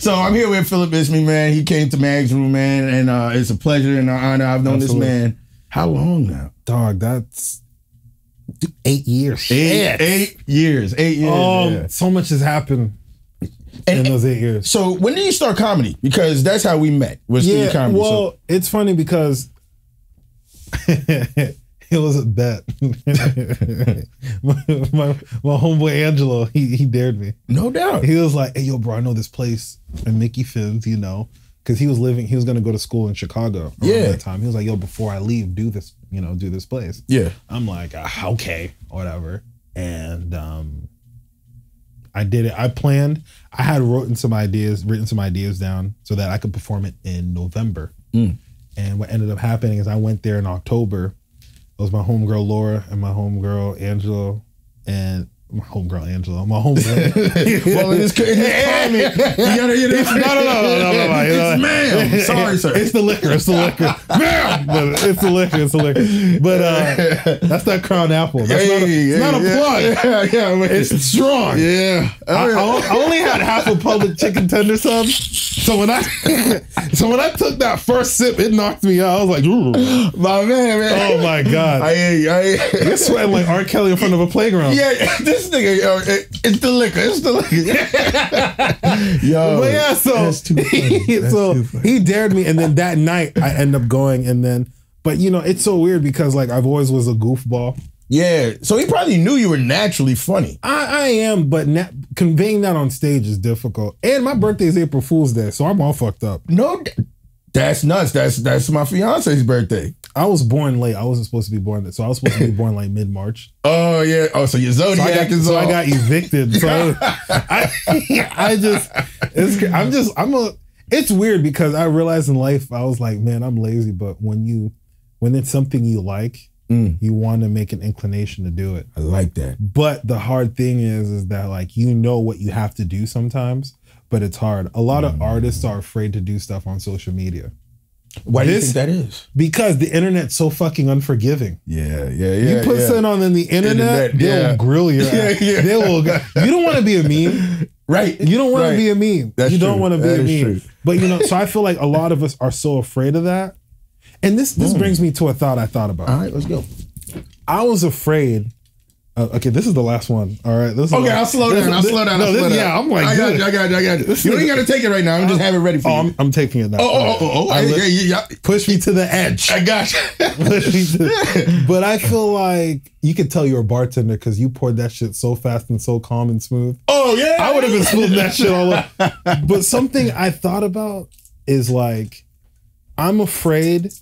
So I'm here with Phillip Isme, man. He came to Mag's room, man, and it's a pleasure and an honor. I've known this man how long now? Dog, that's 8 years. 8 years. 8 years. So much has happened in those 8 years. So when did you start comedy? Because that's how we met. Was through comedy. Well, it's funny because it was a bet. my homeboy Angelo, he dared me. No doubt. He was like, "Hey, yo, bro, I know this place in Mickey Finn's, you know." Because he was going to go to school in Chicago around that time. He was like, yo, before I leave, do this place. Yeah. I'm like, okay, whatever. And I did it. I planned. I had written some ideas down so that I could perform it in November. And what ended up happening is I went there in October. It was my homegirl Laura and my homegirl Angelo and my homegirl Angela, my homegirl. Well, it's comment. No. It's ma'am. Sorry, sir. It's the liquor. Ma'am. But it's the liquor. But that's that Crown Apple. That's not a plug. Yeah, it's strong. Yeah. I only had half a public chicken tender sub. So when I took that first sip, it knocked me out. I was like, ooh. My man. Oh my God. I hear you. You're sweating like R. Kelly in front of a playground. Yeah, this nigga, it's the liquor. Yo. But yeah, so he dared me, and then that night I end up going, but you know, it's so weird because like I've always was a goofball. Yeah, so he probably knew you were naturally funny. I am, but conveying that on stage is difficult. And my birthday is April Fool's Day, so I'm all fucked up. No, that's nuts. That's my fiance's birthday. I was born late. I wasn't supposed to be born that, so I was supposed to be born like mid-March. Oh yeah. Oh, so your zodiac is so I got evicted. So it's weird because I realized in life I was like, man, I'm lazy, but when it's something you like. You want to make an inclination to do it. I like that. But the hard thing is that like, you know what you have to do sometimes, but it's hard. A lot of artists are afraid to do stuff on social media. Why do you think that is? Because the internet's so fucking unforgiving. Yeah. You put something on the internet, they'll grill your ass. They will. You don't want to be a meme. Right. You don't want to be a meme. That's you true. don't want to be that a meme. True. But you know, so I feel like a lot of us are so afraid of that. And this brings me to a thought I thought about. All right, let's go. I was afraid. Okay, this is the last one. All right. I'll slow down. Yeah, I'm like, I got you. You ain't got to take it right now. I'm just having it ready for you. I'm taking it now. Push me to the edge. I got you. Push me to. But I feel like you could tell you're a bartender because you poured that shit so fast and so calm and smooth. Oh yeah. I would have been spilling that shit all over. But something I thought about is like, I'm afraid.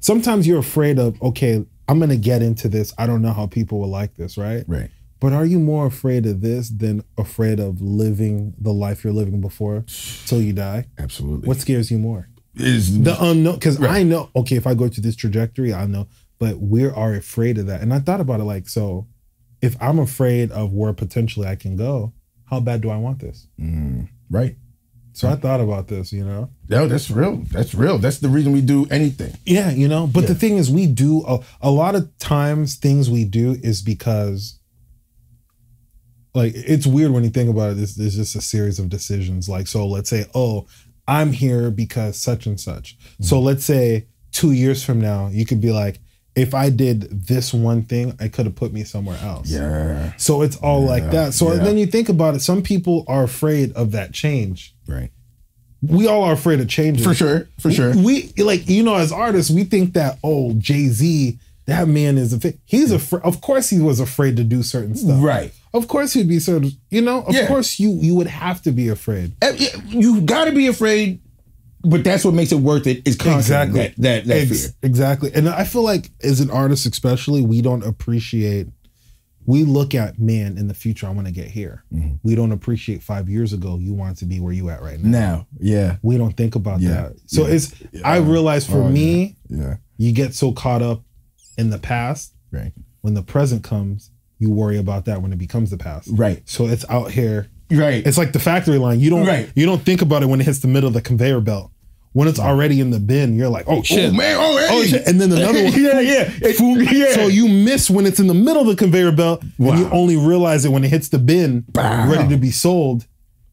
Sometimes you're afraid of, okay, I'm going to get into this. I don't know how people will like this, right? Right. But are you more afraid of this than afraid of living the life you're living before till you die? Absolutely. What scares you more? The unknown. Because I know, okay, if I go to this trajectory, I know, but we are afraid of that. And I thought about it like, so if I'm afraid of where potentially I can go, how bad do I want this? Right. So I thought about this, you know? No, that's real. That's real. That's the reason we do anything. Yeah, you know? But the thing is, we do, a lot of times things we do is because, like, it's weird when you think about it. There's just a series of decisions. Like, so let's say, oh, I'm here because such and such. So let's say 2 years from now, you could be like, if I did this one thing, it could have put me somewhere else. Yeah. So it's all like that. So then you think about it, some people are afraid of that change. Right. We all are afraid of change. For sure. We like, you know, as artists, we think that, oh, Jay-Z, that man is he's afraid. Of course he was afraid to do certain stuff. Right. Of course he'd be certain, you know, of course you would have to be afraid. You got to be afraid. But that's what makes it worth it is constantly that fear. Exactly. And I feel like as an artist especially, we don't appreciate, we look at, man, in the future, I want to get here. We don't appreciate 5 years ago, you want to be where you at right now. We don't think about that. So I realize for me, you get so caught up in the past. Right. When the present comes, you worry about that when it becomes the past. Right. So it's out here. Right. It's like the factory line. You don't think about it when it hits the middle of the conveyor belt. When it's already in the bin, you're like, oh shit. Oh man, oh shit. And then another one. So you miss when it's in the middle of the conveyor belt and you only realize it when it hits the bin, ready to be sold.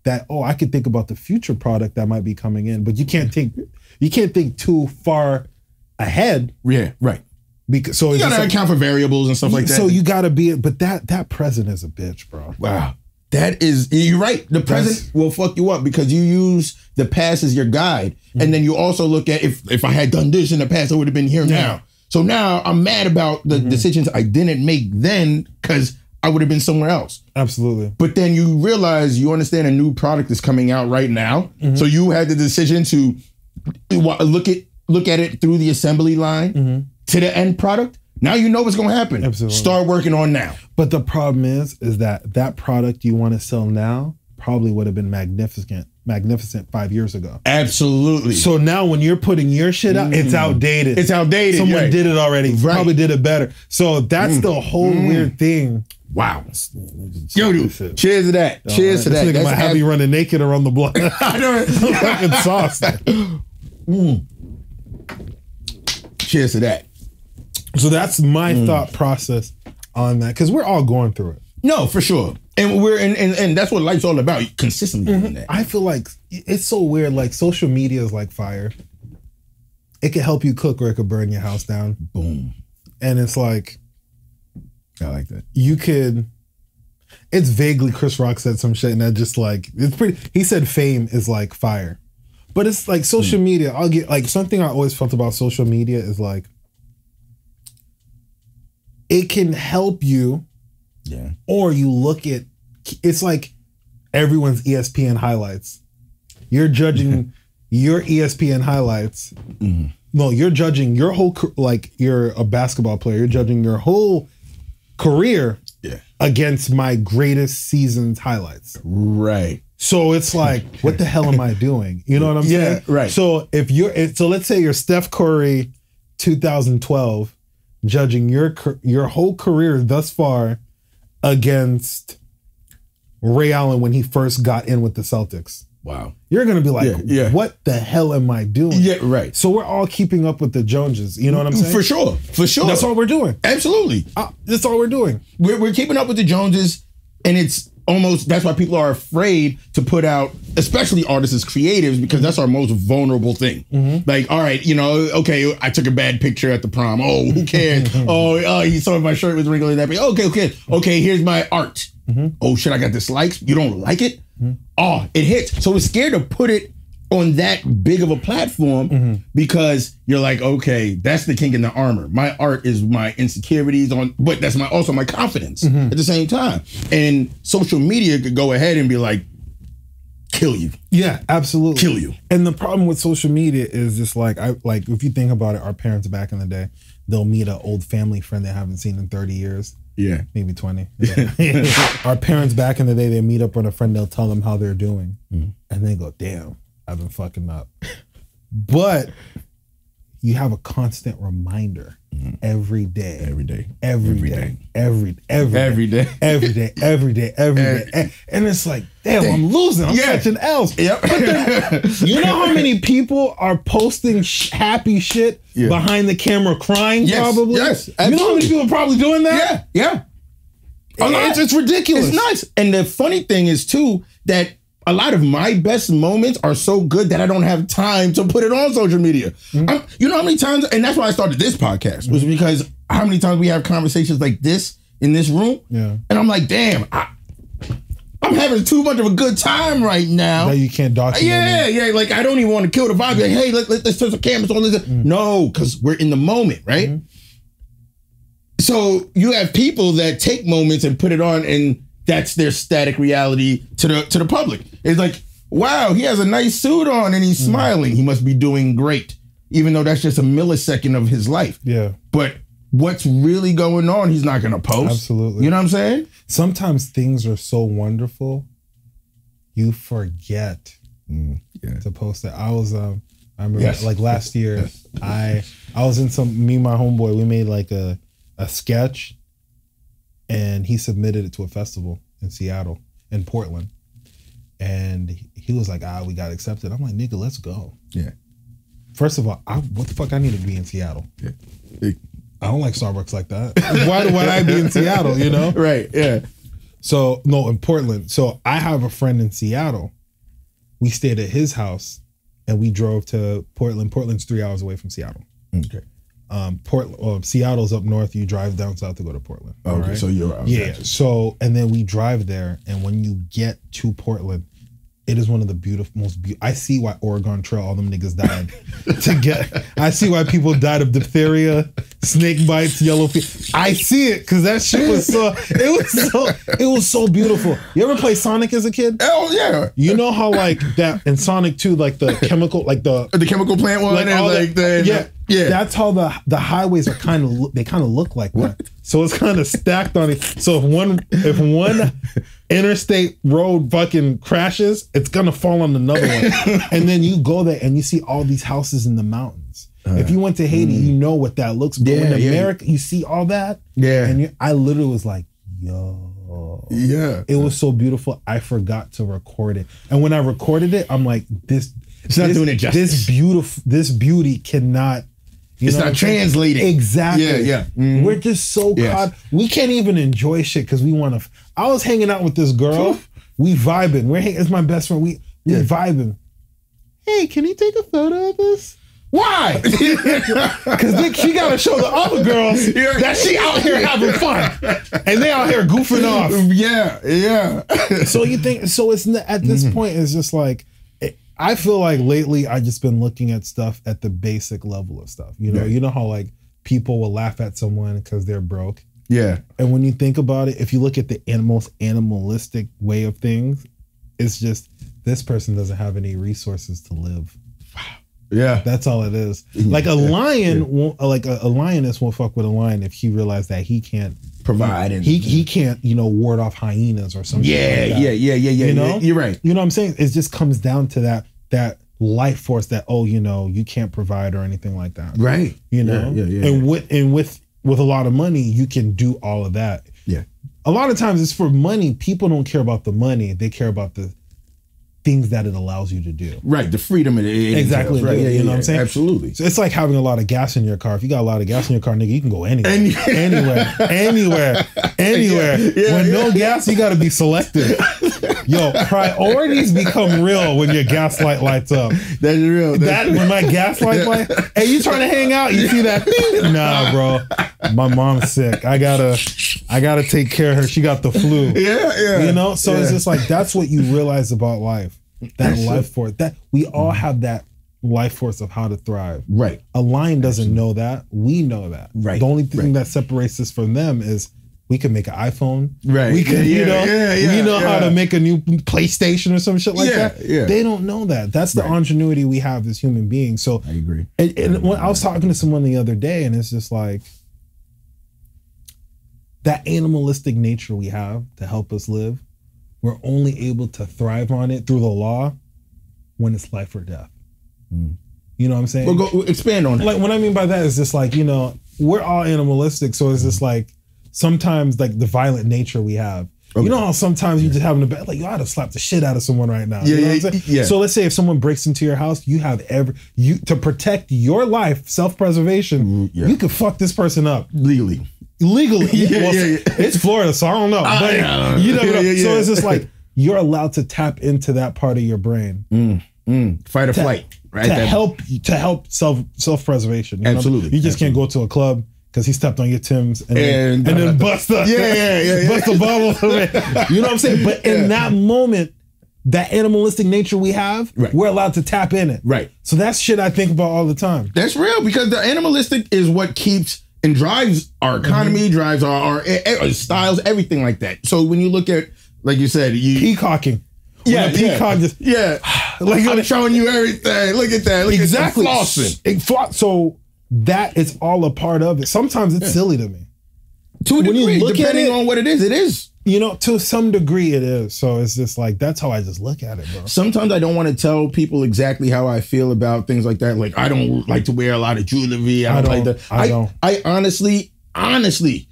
that, oh, I could think about the future product that might be coming in, but you can't think too far ahead. Yeah, right. Because so you gotta account for variables and stuff like that. So you gotta be it, but that present is a bitch, bro. Wow. That is, you're right. The present will fuck you up because you use the past as your guide. And then you also look at, if I had done this in the past, I would have been here now. So now I'm mad about the decisions I didn't make then because I would have been somewhere else. Absolutely. But then you realize, you understand a new product is coming out right now. So you had the decision to look at it through the assembly line to the end product. Now you know what's going to happen. Absolutely. Start working on now. But the problem is that product you want to sell now probably would have been magnificent 5 years ago. Absolutely. So now when you're putting your shit out, it's outdated. It's outdated. Someone did it already. Probably did it better. So that's the whole weird thing. Wow. Yo, dude. Cheers to that. Cheers to that. This nigga might have you running naked around the block. I know it. Fucking sauce. Cheers to that. So that's my thought process on that, because we're all going through it. No, for sure. And we're and that's what life's all about. Consistently doing that. I feel like it's so weird. Like social media is like fire. It can help you cook or it could burn your house down. Boom. And it's like, I like that. You could. It's vaguely Chris Rock said some shit, and that just like it's pretty. He said fame is like fire, but it's like social media. I'll get like something I always felt about social media is like it can help you. Yeah. Or you look at, it's like everyone's ESPN highlights. You're judging your ESPN highlights. No, you're judging your whole, like you're a basketball player. You're judging your whole career against my greatest season's highlights. Right. So it's like, what the hell am I doing? You know what I'm saying? Yeah, right. So so let's say you're Steph Curry 2012, judging your whole career thus far against Ray Allen when he first got in with the Celtics. Wow. You're going to be like, what the hell am I doing? Yeah, right. So we're all keeping up with the Joneses. You know what I'm saying? For sure. For sure. That's all we're doing. Absolutely. That's all we're doing. We're keeping up with the Joneses, and it's almost, that's why people are afraid to put out, especially artists as creatives, because that's our most vulnerable thing. Like, all right, okay, I took a bad picture at the prom. Oh, who cares? oh, you saw my shirt was wrinkly that big. Okay, here's my art. Oh shit, I got dislikes. You don't like it? Oh, it hits. So we're scared to put it on that big of a platform because you're like, okay, that's the kink in the armor. My art is my insecurities but that's also my confidence at the same time. And social media could go ahead and be like, kill you. Yeah, absolutely. Kill you. And the problem with social media is just like, if you think about it, our parents back in the day, they'll meet an old family friend they haven't seen in 30 years. Yeah. Maybe 20. Yeah. Our parents back in the day, they meet up with a friend, they'll tell them how they're doing. And they go, damn, I've been fucking up. But you have a constant reminder every day. Every day. And it's like, damn, I'm losing. I'm catching L's. Yep. But then, you know how many people are posting happy shit behind the camera crying probably? Yes. Absolutely. You know how many people are probably doing that? Yeah. It's ridiculous. It's nice. And the funny thing is too, that a lot of my best moments are so good that I don't have time to put it on social media. You know how many times, and that's why I started this podcast, was because how many times we have conversations like this in this room, and I'm like, damn, I'm having too much of a good time right now. That you can't document. Yeah, like I don't even want to kill the vibe. Like, hey, let's turn some cameras on this. No, because we're in the moment, right? So you have people that take moments and put it on, and that's their static reality to the public. It's like, wow, he has a nice suit on and he's smiling. He must be doing great, even though that's just a millisecond of his life. Yeah. But what's really going on, he's not going to post. Absolutely. You know what I'm saying? Sometimes things are so wonderful, you forget to post it. I remember like last year, I was in me and my homeboy, we made like a sketch, and he submitted it to a festival in Seattle, in Portland. And he was like, we got accepted. I'm like, nigga, let's go. Yeah. First of all, what the fuck I need to be in Seattle? Yeah. I don't like Starbucks like that. Why would I be in Seattle, you know? Right, yeah. So, no, in Portland. So I have a friend in Seattle, we stayed at his house and we drove to Portland. Portland's 3 hours away from Seattle. Okay. Seattle's up north. You drive down south to go to Portland. Okay, right? so you're out. Yeah. So, and then we drive there, and when you get to Portland, it is one of the most beautiful. I see why Oregon Trail, all them niggas died I see why people died of diphtheria, snake bites, yellow fever. I see it because that shit was it was so beautiful. You ever play Sonic as a kid? Oh yeah. You know how like that in Sonic 2, like the chemical, like the chemical plant one, like, and like the yeah. That's how the highways are kind of look like that. So it's kind of stacked on it. So if one interstate road fucking crashes, it's gonna fall on another one. And then you go there and you see all these houses in the mountains. If you went to Haiti, you know what that looks. But in America, you see all that. Yeah. And I literally was like, yo. Yeah. It was so beautiful. I forgot to record it. And when I recorded it, I'm like, it's not doing it justice. This beauty cannot. It's not translating. Exactly. Yeah. Mm-hmm. We're just so caught. We can't even enjoy shit because we want to. I was hanging out with this girl. We vibing. It's my best friend. We vibing. Hey, can you take a photo of us? Why? Because she got to show the other girls that she out here having fun, and they out here goofing off. Yeah. So you think? So it's at this point, it's just like. I feel like lately I just been looking at stuff at the basic level of stuff. You know how like people will laugh at someone because they're broke. Yeah. And when you think about it, if you look at the most animalistic way of things, it's just this person doesn't have any resources to live. Yeah. That's all it is. Like a lion won't, like a lioness won't fuck with a lion if he realized that he can't provide and he can't, ward off hyenas or something. Yeah. You know? You're right. You know what I'm saying? It just comes down to that life force that, you can't provide or anything like that. Right. Yeah. And with a lot of money, you can do all of that. Yeah. A lot of times it's for money. People don't care about the money. They care about the things that it allows you to do. Right, the freedom it exactly. Right. You know what I'm saying? Absolutely. So it's like having a lot of gas in your car. If you got a lot of gas in your car, nigga, you can go anywhere. When no gas, you got to be selective. Yo, priorities become real when your gas light lights up. That's real. When my gas light, hey, you trying to hang out? You see that? Nah, bro. My mom's sick. I gotta take care of her. She got the flu. Yeah. So it's just like that's what you realize about life. That life force. That we all have that life force of how to thrive. Right. A lion doesn't know that. We know that. Right. The only thing that separates us from them is we can make an iPhone. Right. We can, we know how to make a new PlayStation or some shit like that. Yeah. They don't know that. That's the ingenuity we have as human beings. So I agree. And when I was talking to someone the other day, and it's just like that animalistic nature we have to help us live. We're only able to thrive on it through the law when it's life or death. You know what I'm saying? Well, go expand on that. Like what I mean by that is just like, we're all animalistic. So it's just like sometimes like the violent nature we have. Okay. You know how sometimes you just having a bad, like, you ought to slap the shit out of someone right now. You know what I'm saying? So let's say if someone breaks into your house, you have to protect your life, self-preservation, you could fuck this person up. Legally. It's Florida, so I don't know. But you never know. So it's just like you're allowed to tap into that part of your brain. Fight or flight, right? To help self-preservation. Absolutely. You just can't go to a club because he stepped on your Timbs and then bust the bust the bubble. You know what I'm saying? But in that moment, that animalistic nature we have, we're allowed to tap in it. Right. So that's shit I think about all the time. That's real because the animalistic is what keeps and drives our economy, drives our styles, everything like that. So when you look at, like you said, peacocking. Peacock just like I'm showing you everything. Look at that. Look exactly. At flossing. So that is all a part of it. Sometimes it's silly to me. To a degree, depending on what it is, it is. To some degree it is. So it's just like, that's how I just look at it, bro. Sometimes I don't want to tell people exactly how I feel about things like that. Like, I don't like to wear a lot of jewelry. I don't like that. I honestly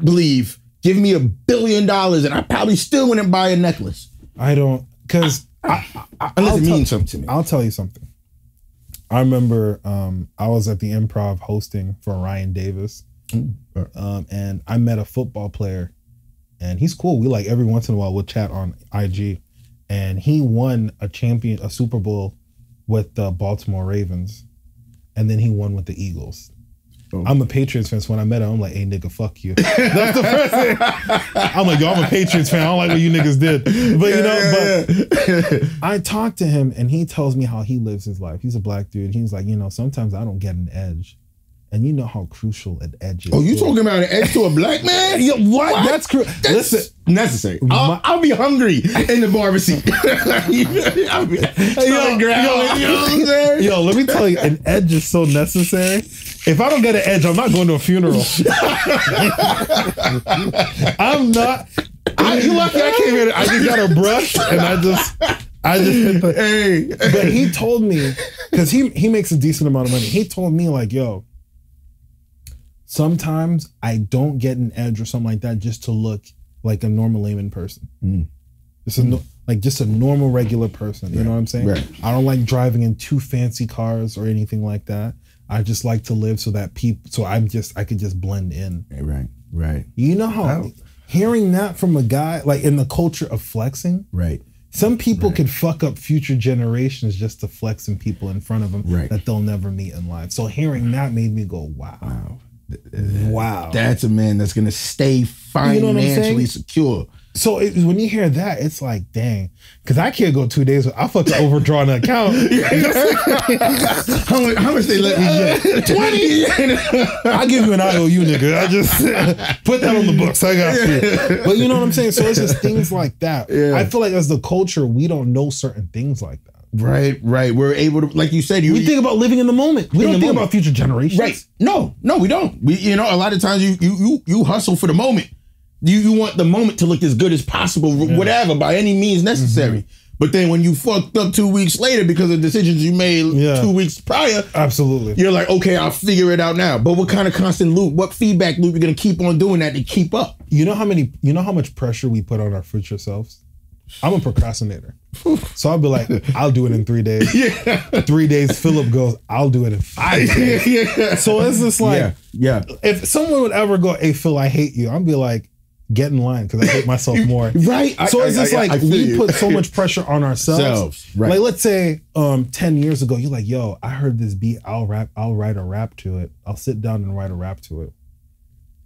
believe, give me $1 billion and I probably still wouldn't buy a necklace. I don't, because unless it means something to me. I'll tell you something. I remember I was at the Improv hosting for Ryan Davis. And I met a football player. And he's cool. We like every once in a while we'll chat on IG. and he won a Super Bowl with the Baltimore Ravens, and then he won with the Eagles. Oh. I'm a Patriots fan, so when I met him, I'm like, hey, nigga, fuck you. That's the first thing. I'm like, yo, I'm a Patriots fan. I don't like what you niggas did. But, I talked to him, and he tells me how he lives his life. He's a black dude. He's like, sometimes I don't get an edge. And you know how crucial an edge is. Oh, you talking about an edge to a black man? Yeah, what? That's crucial. Listen, necessary. I'll be hungry in the barber seat. I'll be yo, let me tell you, an edge is so necessary. If I don't get an edge, I'm not going to a funeral. I'm not. You lucky I came here. I just got a brush and I just hit the. Hey. But he told me, because he makes a decent amount of money. He told me like, yo, sometimes I don't get an edge or something like that just to look like a normal layman person. Just a normal regular person. You know what I'm saying? Right. I don't like driving in too fancy cars or anything like that. I just like to live so that I could just blend in. Right. You know how hearing that from a guy, like in the culture of flexing, right? Some people can fuck up future generations just to flex in people in front of them that they'll never meet in life. So hearing that made me go, wow. That's a man that's gonna stay financially secure. So when you hear that, it's like, dang, because I can't go 2 days. I fucking overdraw an account. How much they let me get? 20. I'll give you an IOU, nigga. I just put that on the books. I got you. But you know what I'm saying? So it's just things like that. Yeah. I feel like as the culture, we don't know certain things like that. Right. We're able to, like you said, we think about living in the moment. We don't think about future generations. Right. No, we don't. A lot of times you hustle for the moment. You want the moment to look as good as possible, whatever, by any means necessary. Mm-hmm. But then when you fucked up 2 weeks later because of decisions you made 2 weeks prior, absolutely, you're like, okay, I'll figure it out now. But what kind of constant loop, what feedback loop you're gonna keep on doing that to keep up? You know how much pressure we put on our future selves? I'm a procrastinator. So I'll be like, I'll do it in 3 days. 3 days, Phillip goes, I'll do it in 5 days. So it's just like, if someone would ever go, hey, Phil, I hate you, I'll be like, get in line because I hate myself more. Right. So it's just like we put so much pressure on ourselves. Right. Like let's say 10 years ago, you're like, yo, I heard this beat, I'll write a rap to it. I'll sit down and write a rap to it.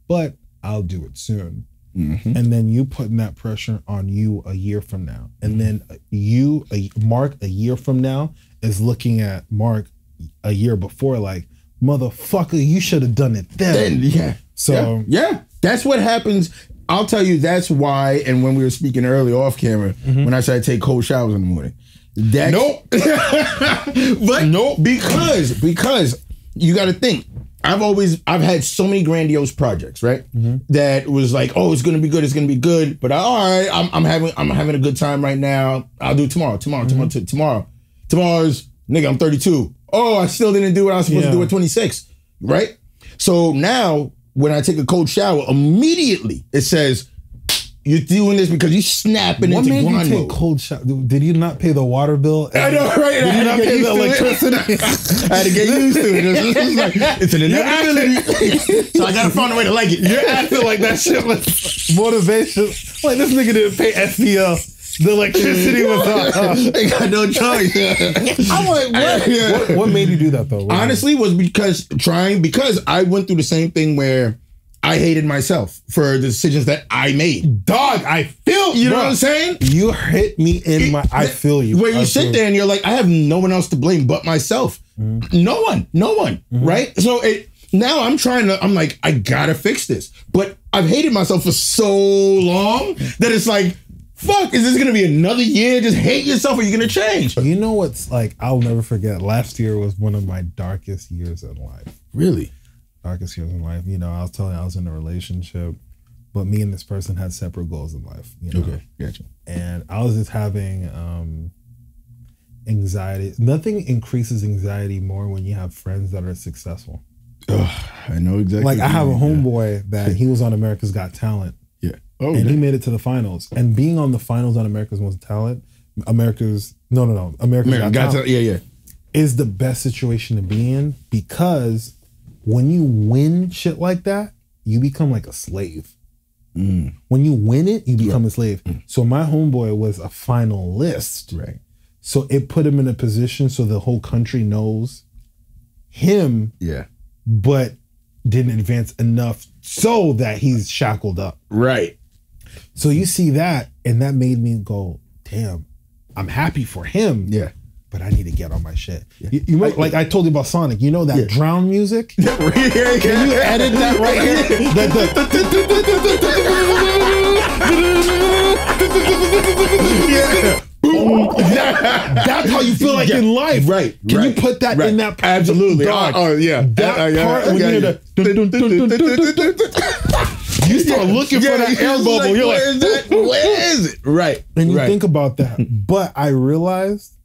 But I'll do it soon. Mm-hmm. And then you putting that pressure on you a year from now. And then Mark a year from now is looking at Mark a year before like, motherfucker, you should have done it then. So that's what happens. I'll tell you, that's why, and when we were speaking earlier off camera, when I said I take cold showers in the morning. Because you got to think, I've had so many grandiose projects, right? That was like, oh, it's gonna be good, but all right, I'm having a good time right now. I'll do it tomorrow. Tomorrow's, nigga, I'm 32. Oh, I still didn't do what I was supposed to do at 26, right? So now, when I take a cold shower, immediately it says, you're doing this because you're snapping into grind mode. What made you take cold shower? Did you not pay the water bill? I know, right? Did you not pay the electricity? I had to get used to it. It's an inevitability. So I gotta find a way to like it. You're acting like that shit was motivation. Like this nigga didn't pay SPL. The electricity was off. They got no choice. I'm like, what made you do that though? Honestly, was because I went through the same thing where I hated myself for the decisions that I made. Dog, I feel you. You know what I'm saying? You hit me in I feel you. Where you sit there and you're like, I have no one else to blame but myself. No one, right? So now I'm like, I gotta fix this. But I've hated myself for so long that it's like, fuck, is this gonna be another year? Just hate yourself or you're gonna change? You know what's like, I'll never forget. Last year was one of my darkest years in life. Really? Darkest years in life. I was telling you I was in a relationship, but me and this person had separate goals in life. Okay, gotcha. And I was just having anxiety. Nothing increases anxiety more when you have friends that are successful. I know exactly. Like I have a homeboy that he was on America's Got Talent. Yeah. Oh, and he made it to the finals. And being on the finals on America's Got Talent, America's Got Talent, is the best situation to be in because when you win shit like that, you become like a slave. When you win it, you become a slave. So my homeboy was a finalist. Right. So it put him in a position so the whole country knows him. Yeah. But didn't advance enough so that he's shackled up. Right. So you see that, and that made me go, damn, I'm happy for him. Yeah. But I need to get on my shit. Yeah. You know, like I told you about Sonic, you know that drown music? Can you edit that right here? That's how you feel like in life. Right. Can you put that in that part? Absolutely. Dog, yeah. That part when you hear the you start looking for that air bubble. Like, you're like, where is it? Right. And you think about that. But I realized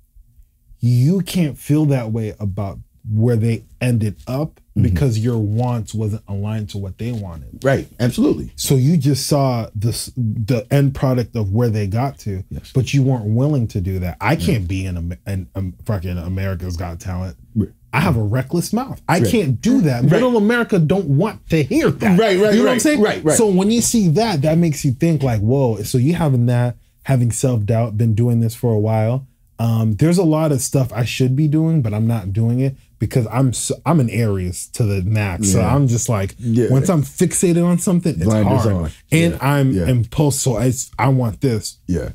you can't feel that way about where they ended up because your wants wasn't aligned to what they wanted. Right. Absolutely. So you just saw the end product of where they got to, but you weren't willing to do that. I can't be in fucking America's Got Talent. Right. I have a reckless mouth. I can't do that. Middle America don't want to hear that. Right. You know what I'm saying? Right. So when you see that, that makes you think like, whoa. So you having that, having self-doubt, been doing this for a while. There's a lot of stuff I should be doing, but I'm not doing it because I'm an Aries to the max. So I'm just like, once I'm fixated on something, it's hard. And I'm impulsive. So I want this. Yeah.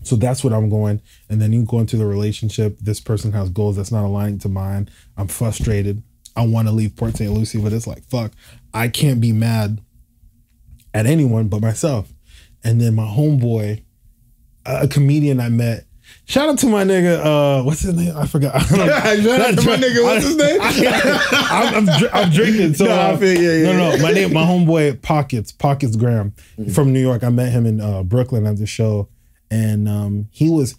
So that's what I'm going. And then you go into the relationship. This person has goals that's not aligning to mine. I'm frustrated. I want to leave Port St. Lucie, but it's like, fuck, I can't be mad at anyone but myself. And then my homeboy, a comedian I met, shout out to my nigga, what's his name? I forgot. Shout out to my nigga, what's his name? I'm drinking. So no, my homeboy Pockets Graham from New York. I met him in Brooklyn at the show. And it was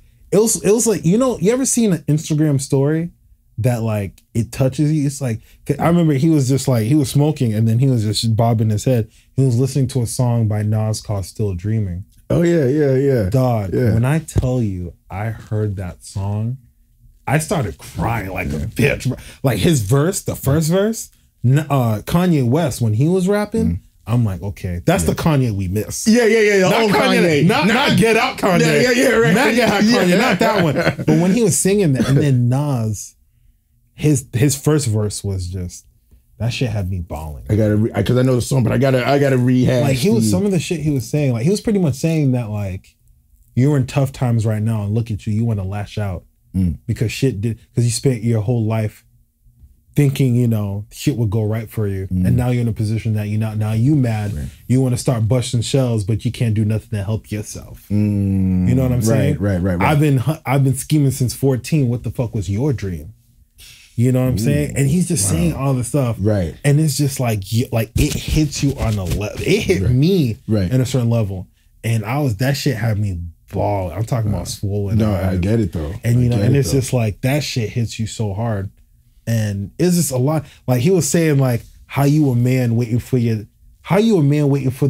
like, you know, you ever seen an Instagram story that like it touches you? It's like, I remember he was just like, he was smoking and then he was just bobbing his head. He was listening to a song by Nas called Still Dreaming. Oh yeah. Dog, when I tell you I heard that song, I started crying like a bitch. Like his verse, the first verse, Kanye West, when he was rapping, I'm like, okay, that's the Kanye we miss. Yeah. Not Kanye. Not Get Out Kanye. Right. Not Get Out Kanye, not that one. But when he was singing that, and then Nas, his first verse was just, that shit had me bawling. I gotta, because I know the song, but I gotta rehash. Like some of the shit he was saying, like he was pretty much saying that like, you're in tough times right now and look at you want to lash out because you spent your whole life thinking, you know, shit would go right for you. And now you're in a position that now you mad. Right. You want to start busting shells, but you can't do nothing to help yourself. You know what I'm saying? Right. I've been scheming since 14. What the fuck was your dream? You know what I'm saying? And he's just saying all the stuff. Right. And it's just like it hits you on a level. It hit me in a certain level. And that shit had me ball. I'm talking about swollen. No, I get it though. And you know, and it's just like that shit hits you so hard. And it's just a lot. Like he was saying, like how you a man waiting for the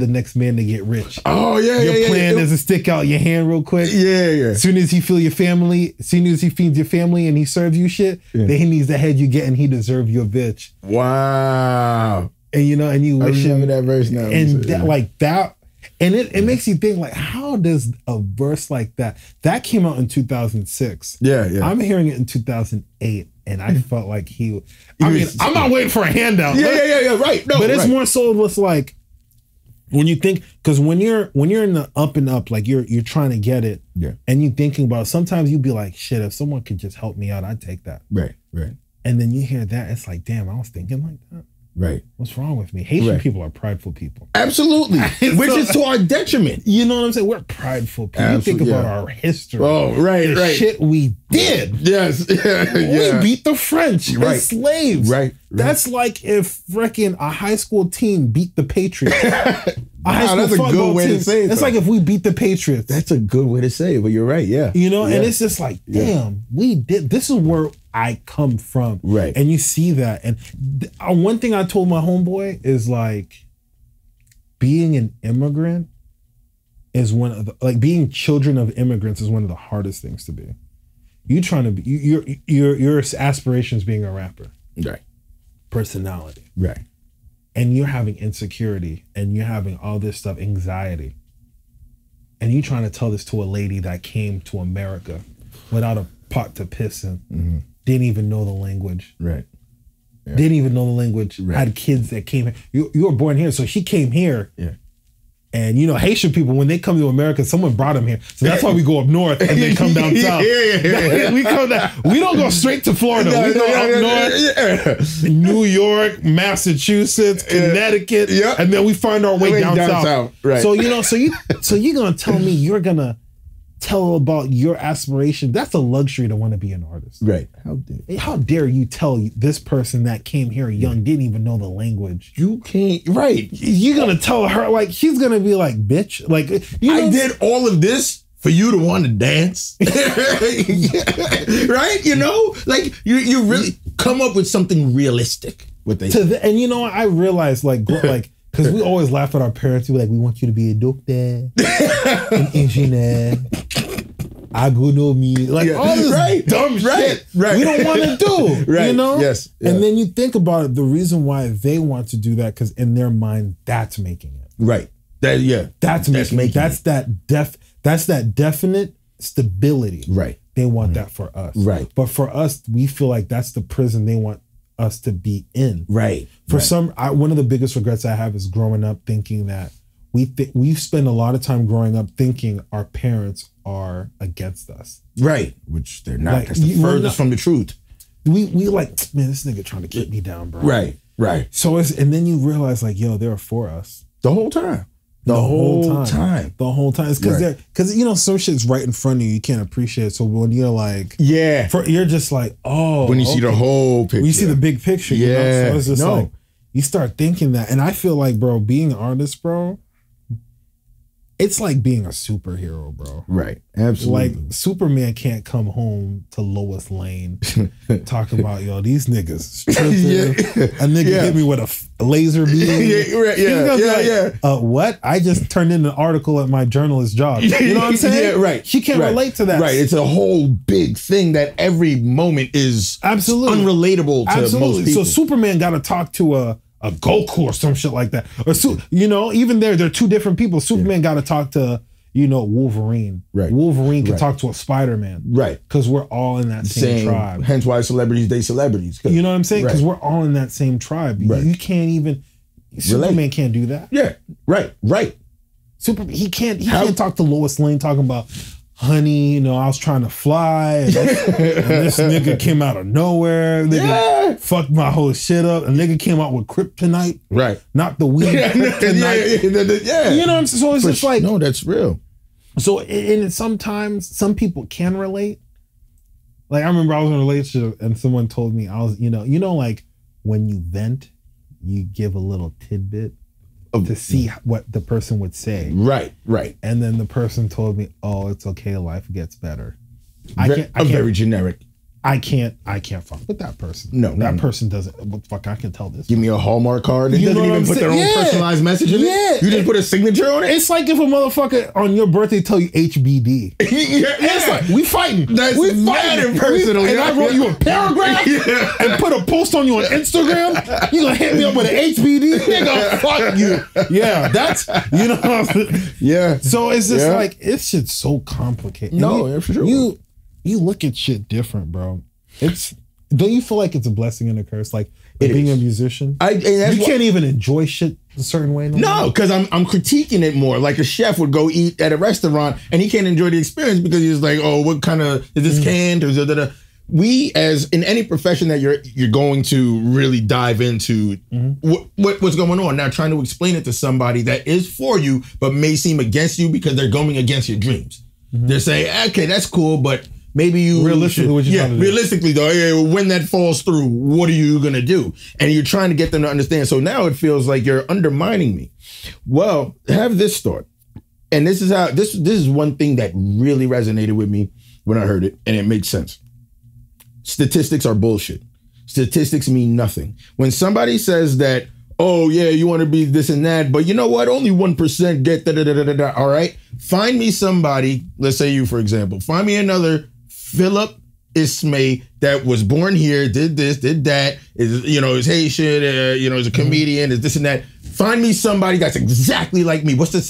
next man to get rich. Oh yeah, your plan is to stick out your hand real quick. Yeah. As soon as he feeds your family and he serves you shit, then he needs the head you get and he deserve your bitch. Wow. And you know, and you wish I remember that verse now. And that, like that. And it makes you think, like, how does a verse like that came out in 2006? Yeah. I'm hearing it in 2008, and I felt like I'm not waiting for a handout. Yeah, right. No, but it's more so with like when you think, because when you're in the up and up, like you're trying to get it, and you thinking about it, sometimes you be like, shit, if someone could just help me out, I'd take that. Right. And then you hear that, it's like, damn, I was thinking like that. Right. What's wrong with me? Haitian people are prideful people. Absolutely. Which is to our detriment. You know what I'm saying? We're prideful people. You think about our history. Oh, right. Shit we did. Yes. We beat the French as slaves. Right. That's like if freaking a high school team beat the Patriots. That's a good way to say it. It's like if we beat the Patriots. That's a good way to say it, but you're right. Yeah. You know, and it's just like, damn, we did. This is where I come from. Right. And you see that. And one thing I told my homeboy is like, being an immigrant is being children of immigrants is one of the hardest things to be. You trying to be, your aspirations being a rapper. Right. Personality. Right. and you're having insecurity and you're having all this stuff, anxiety, and you trying to tell this to a lady that came to America without a pot to piss in, didn't even know the language. Right. Yeah. Didn't even know the language. Right. Had kids that came here. You were born here, so she came here. Yeah. And you know, Haitian people, when they come to America, someone brought them here. So that's why we go up north and then come down south. We come down. We don't go straight to Florida. We go up north, New York, Massachusetts, Connecticut, and then we find our way down south. Right. So you know, so you're gonna tell me you're gonna tell about your aspiration? That's a luxury to want to be an artist. Right. How dare you tell this person that came here young, didn't even know the language? You can't. Right. You're gonna tell her, like, she's gonna be like, bitch, like, you know, I did all of this for you to want to dance. Right? You know, like you really come up with something realistic. What they and you know, I realized like because we always laugh at our parents. We're like, we want you to be a doctor, an engineer, agronomy, like all this dumb shit. Right. We don't want to do. Right. You know. Yes. Yeah. And then you think about it. The reason why they want to do that, because in their mind, that's making it. Right. That's making it. That's that definite stability. Right. They want that for us. Right. But for us, we feel like that's the prison they want us to be in. Right. For one of the biggest regrets I have is growing up thinking that we spend a lot of time growing up thinking our parents are against us. Right. Which they're not. Like, that's the furthest from the truth. We like, man, this nigga trying to keep me down, bro. Right. Right. So and then you realize like, yo, they're for us. The whole time. The whole time. The whole time. It's because you know, some shit's right in front of you. You can't appreciate it. So when you're like, you're just like, oh, when you see the whole picture, when you see the big picture, you know? So it's just like, you start thinking that. And I feel like, bro, being an artist, bro, it's like being a superhero, bro. Right. Absolutely. Like Superman can't come home to Lois Lane talking about, yo, these niggas tripping. A nigga hit me with a laser beam. What? I just turned in an article at my journalist job. You know what I'm saying? Yeah, right. She can't relate to that. Right. It's a whole big thing that every moment is absolutely unrelatable to most people. So Superman got to talk to a Goku or some shit like that. Or you know, even they're two different people. Superman got to talk to, you know, Wolverine. Right. Wolverine can talk to a Spider-Man. Right. Because we're all in that same tribe. Hence why celebrities date celebrities. You know what I'm saying? Because we're all in that same tribe. Right. You can't even Superman can't do that. Yeah. Right. Right. He can't talk to Lois Lane talking about, honey, you know, I was trying to fly, and this nigga came out of nowhere. Nigga fucked my whole shit up. A nigga came out with kryptonite. Right. Not the weed. Kryptonite. You know what I'm saying? So it's just like, no, that's real. So, and sometimes some people can relate. Like, I remember I was in a relationship and someone told me, you know, like when you vent, you give a little tidbit to see what the person would say. Right, right. And then the person told me, oh, it's okay, life gets better. I can't, very generic. I can't fuck with that person. No, that person doesn't. What the fuck? I can tell this. Give me a Hallmark card. It doesn't even put their own personalized message in it. You just put a signature on it. It's like if a motherfucker on your birthday tell you HBD. It's like we fighting. We fighting impersonal. And I wrote you a paragraph and put a post on you on Instagram. You gonna hit me up with an HBD? Nigga, fuck you. Yeah, that's you know. Yeah. So it's just like it's shit so complicated. No, for sure. You look at shit different, bro. Don't you feel like it's a blessing and a curse? Like being a musician, you can't even enjoy shit a certain way. No, because I'm critiquing it more. Like a chef would go eat at a restaurant and he can't enjoy the experience because he's like, oh, what kind of is this canned or da-da-da. We, as in any profession that you're going to really dive into, what's going on now, trying to explain it to somebody that is for you but may seem against you because they're going against your dreams. They're saying, okay, that's cool, but maybe you realistically though, when that falls through, what are you gonna do? And you're trying to get them to understand. So now it feels like you're undermining me. Well, have this thought, and this is how this is one thing that really resonated with me when I heard it, and it makes sense. Statistics are bullshit. Statistics mean nothing. When somebody says that, oh yeah, you want to be this and that, but you know what? Only 1% get da da da da da. All right, find me somebody. Let's say you, for example. Find me another Phillip Isme that was born here, did this, did that, is Haitian, is a comedian, is this and that. Find me somebody that's exactly like me. What's the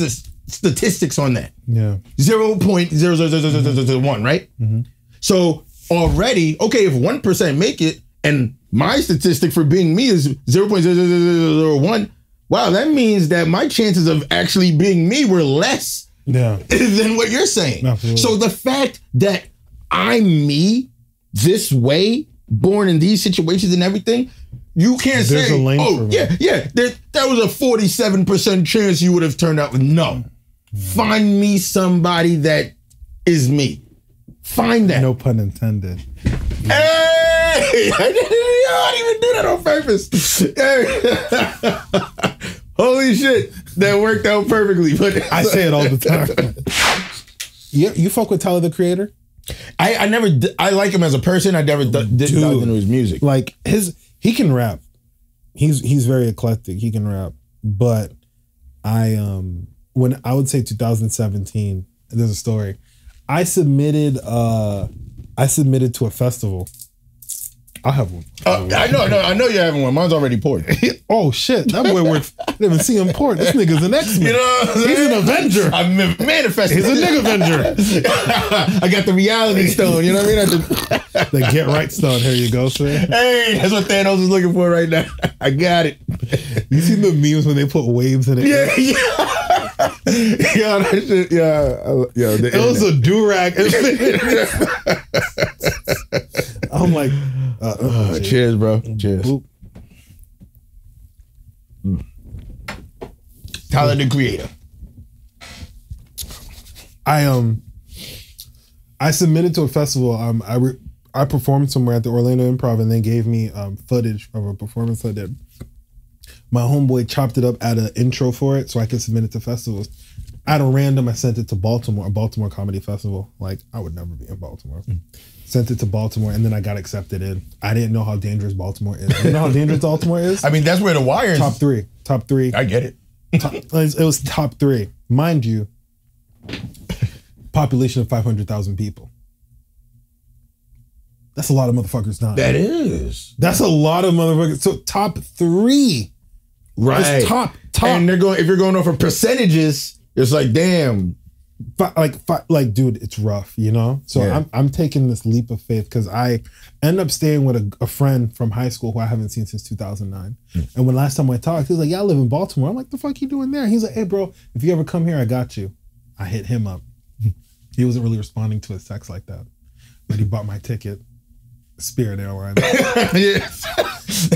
statistics on that? Yeah. 0.00001, right? Mm-hmm. So already, okay, if 1% make it, and my statistic for being me is 0.00001, wow, that means that my chances of actually being me were less than what you're saying. Absolutely. So the fact that I'm me this way, born in these situations and everything, you can't There's say, a lane oh, that was a 47% chance you would have turned out. No. Find me somebody that is me. Find that. No pun intended. Hey! I didn't even do that on purpose. Hey. Holy shit. That worked out perfectly. But I say it all the time. You fuck with Tyler, the Creator? I never, I like him as a person. I never did dive into his music. Like he can rap. He's very eclectic. He can rap. But when I would say 2017, there's a story. I submitted to a festival. I have one. I know you're having one. Mine's already poured. Oh shit, that boy works. I didn't even see him poured. This nigga's an X-Men. He's an Avenger. I'm manifesting. He's a nigga Avenger. I got the reality stone. You know what I mean? The get right stone. Here you go, sir. Hey, that's what Thanos is looking for right now. I got it. You see the memes when they put waves in it? Yeah. Yeah, that shit. Yeah. It was a do-rag. I'm like, cheers, bro. Cheers. Boop. Tyler, the Creator. I submitted to a festival. I performed somewhere at the Orlando Improv, and they gave me footage of a performance I did. My homeboy chopped it up at an intro for it so I could submit it to festivals. At a random, I sent it to Baltimore, a Baltimore comedy festival. Like, I would never be in Baltimore. Sent it to Baltimore, and then I got accepted in. I didn't know how dangerous Baltimore is. You know how dangerous Baltimore is? I mean, that's where the wire is. Top three. I get it. It was top 3. Mind you, population of 500,000 people. That's a lot of motherfuckers dying. That is. That's a lot of motherfuckers. So top 3. Right. It's top. And if you're going off of percentages, it's like, damn. Like, dude, it's rough, you know? So yeah. I'm taking this leap of faith because I end up staying with a friend from high school who I haven't seen since 2009. And when last time I talked, he was like, yeah, I live in Baltimore. I'm like, the fuck you doing there? He's like, hey, bro, if you ever come here, I got you. I hit him up. He wasn't really responding to his text like that. But he bought my ticket. Spirit Airlines.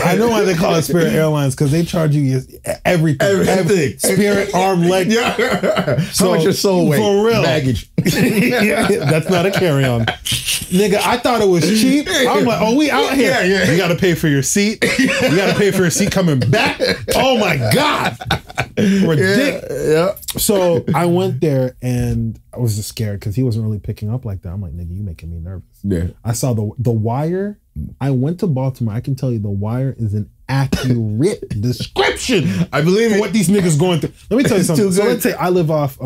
I know why they call it Spirit Airlines, because they charge you everything. Spirit, arm, leg. Yeah. So how much your soul weight? For real. Baggage. That's not a carry-on. Nigga, I thought it was cheap. I'm like, oh, we out here. Yeah. You got to pay for your seat. You got to pay for your seat coming back. Oh my God. Ridiculous. Yeah. So I went there and I was just scared because he wasn't really picking up like that. I'm like, nigga, you making me nervous. Yeah. I saw the Wire. I went to Baltimore. I can tell you the Wire is an accurate description. I believe what these niggas going through. Let me tell you something. So let's say I live off,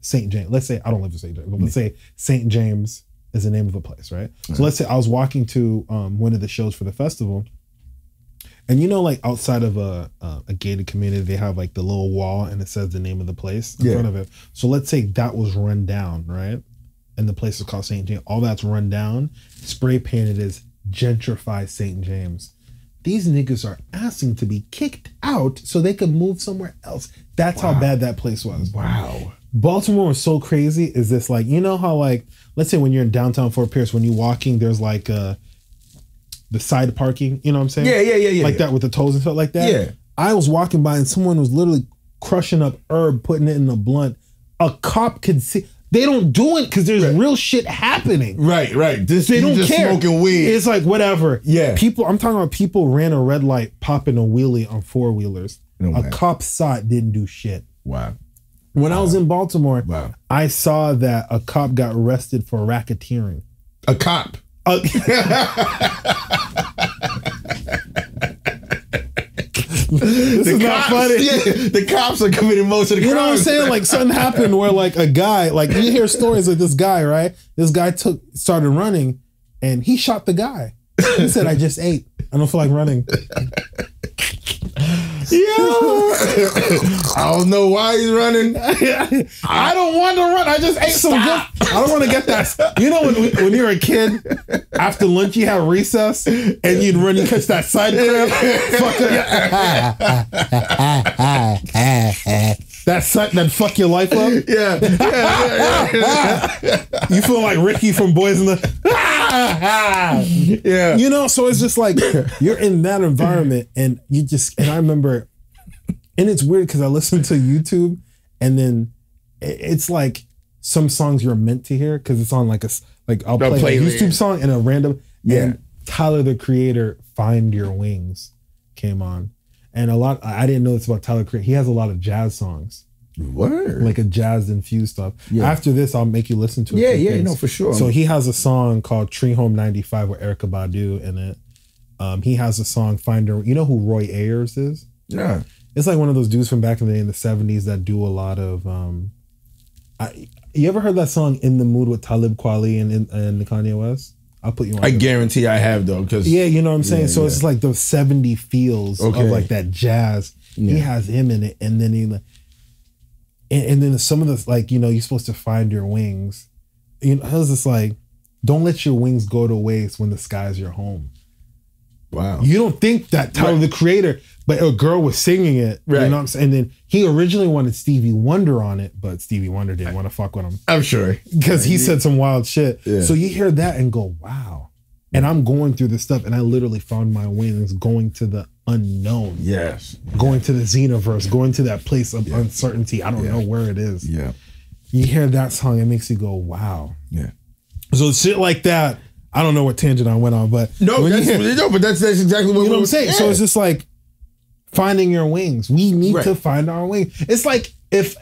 St. James. Let's say I don't live in St. James, but let's say St. James is the name of a place, right? So let's say I was walking to one of the shows for the festival. And you know, like outside of a gated community, they have like the little wall and it says the name of the place in front of it. So let's say that was run down, right? And the place is called St. James. All that's run down, spray painted as gentrify St. James. These niggas are asking to be kicked out so they could move somewhere else. That's how bad that place was. Wow. Baltimore was so crazy. Is this like, you know how like, let's say when you're in downtown Fort Pierce, when you're walking, there's like the side parking, you know what I'm saying? Yeah. Like that with the toes and stuff like that. Yeah. I was walking by and someone was literally crushing up herb, putting it in a blunt. A cop could see. They don't do it because there's real shit happening. Right. They don't care. Smoking weed. It's like whatever. Yeah. I'm talking about people ran a red light popping a wheelie on 4-wheelers. A cop saw it, didn't do shit. Wow. When I was in Baltimore, I saw that a cop got arrested for racketeering. A cop? This is not funny. Yeah, the cops are committing most of the crimes. You know what I'm saying? Like something happened where like a guy, like you hear stories like this guy, right? This guy started running and he shot the guy. He said, I just ate. I don't feel like running. I don't know why he's running. I don't want to run. I just ate some good. I don't want to get that. You know when you're a kid, after lunch you have recess and you'd run, you catch that side crab. That fuck your life up. Yeah. You feel like Ricky from Boys in the. Yeah. You know, so it's just like you're in that environment, and you just. And I remember, and it's weird because I listen to YouTube, and then it's like some songs you're meant to hear because it's on like I'll play a YouTube song and a random. Yeah. And Tyler the Creator, "Find Your Wings" came on. And I didn't know this about Tyler Creator. He has a lot of jazz songs. Word. Like a jazz infused stuff. Yeah. After this, I'll make you listen to it. Yeah, no, for sure. So he has a song called Tree Home 95 with Erykah Badu in it. He has a song, Find Her. You know who Roy Ayers is? Yeah. It's like one of those dudes from back in the day in the 70s that do a lot of... you ever heard that song In the Mood with Talib Kweli and Kanye West? I'll put you on. I guarantee I have though, because yeah, you know what I'm saying. So it's like those 70 feels of like that jazz. Yeah. He has him in it, and then and then some of the like you're supposed to find your wings. You know, I was just like, don't let your wings go to waste when the sky's your home. Wow. You don't think that Tyler the Creator, but a girl was singing it. Right. You know what I'm saying? And then he originally wanted Stevie Wonder on it, but Stevie Wonder didn't want to fuck with him. I'm sure. Because he said some wild shit. Yeah. So you hear that and go, wow. And I'm going through this stuff and I literally found my wings going to the unknown. Yes. Going to the Xenoverse, going to that place of uncertainty. I don't know where it is. Yeah. You hear that song, it makes you go, wow. Yeah. So shit like that, I don't know what tangent I went on, but but that's exactly what you know what I'm saying. Yeah. So it's just like finding your wings. We need to find our wings. It's like if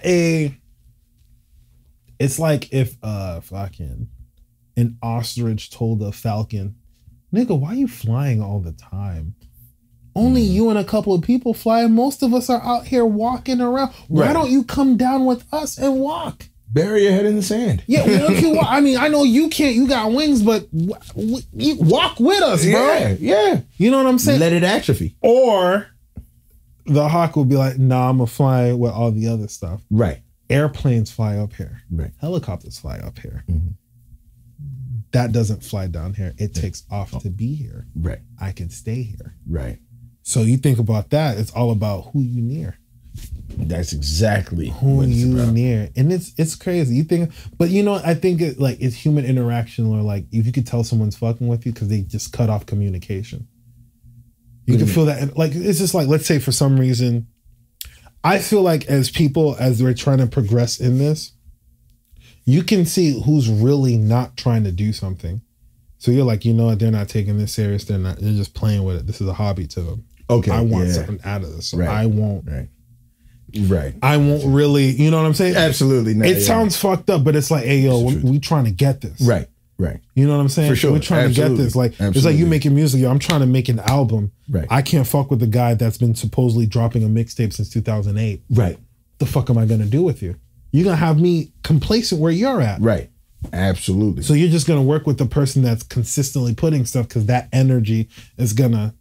fucking an ostrich told a falcon, nigga, why are you flying all the time? Only you and a couple of people fly. Most of us are out here walking around. Why don't you come down with us and walk? Bury your head in the sand. Yeah, I mean, I know you can't. You got wings, but you walk with us, bro. Yeah. You know what I'm saying? Let it atrophy. Or the hawk will be like, nah, I'm gonna fly with all the other stuff. Right. Airplanes fly up here. Right. Helicopters fly up here. Mm-hmm. That doesn't fly down here. It takes off to be here. Right. I can stay here. Right. So you think about that. It's all about who you near. That's exactly who you near, and it's crazy. You think, but I think it's human interaction, or like if you could tell someone's fucking with you because they just cut off communication. You can feel that, like it's just like, let's say for some reason, I feel like as people, as we're trying to progress in this, you can see who's really not trying to do something. So you're like, they're not taking this serious. They're just playing with it. This is a hobby to them. Okay, I want something out of this, so I won't. Right. I won't really, you know what I'm saying? Absolutely not. It sounds fucked up, but it's like, hey, yo, we trying to get this. Right. You know what I'm saying? For sure. We're trying to get this. Like, it's like you making music. Yo, I'm trying to make an album. Right. I can't fuck with the guy that's been supposedly dropping a mixtape since 2008. Right. The fuck am I going to do with you? You're going to have me complacent where you're at. Right. Absolutely. So you're just going to work with the person that's consistently putting stuff because that energy is going to...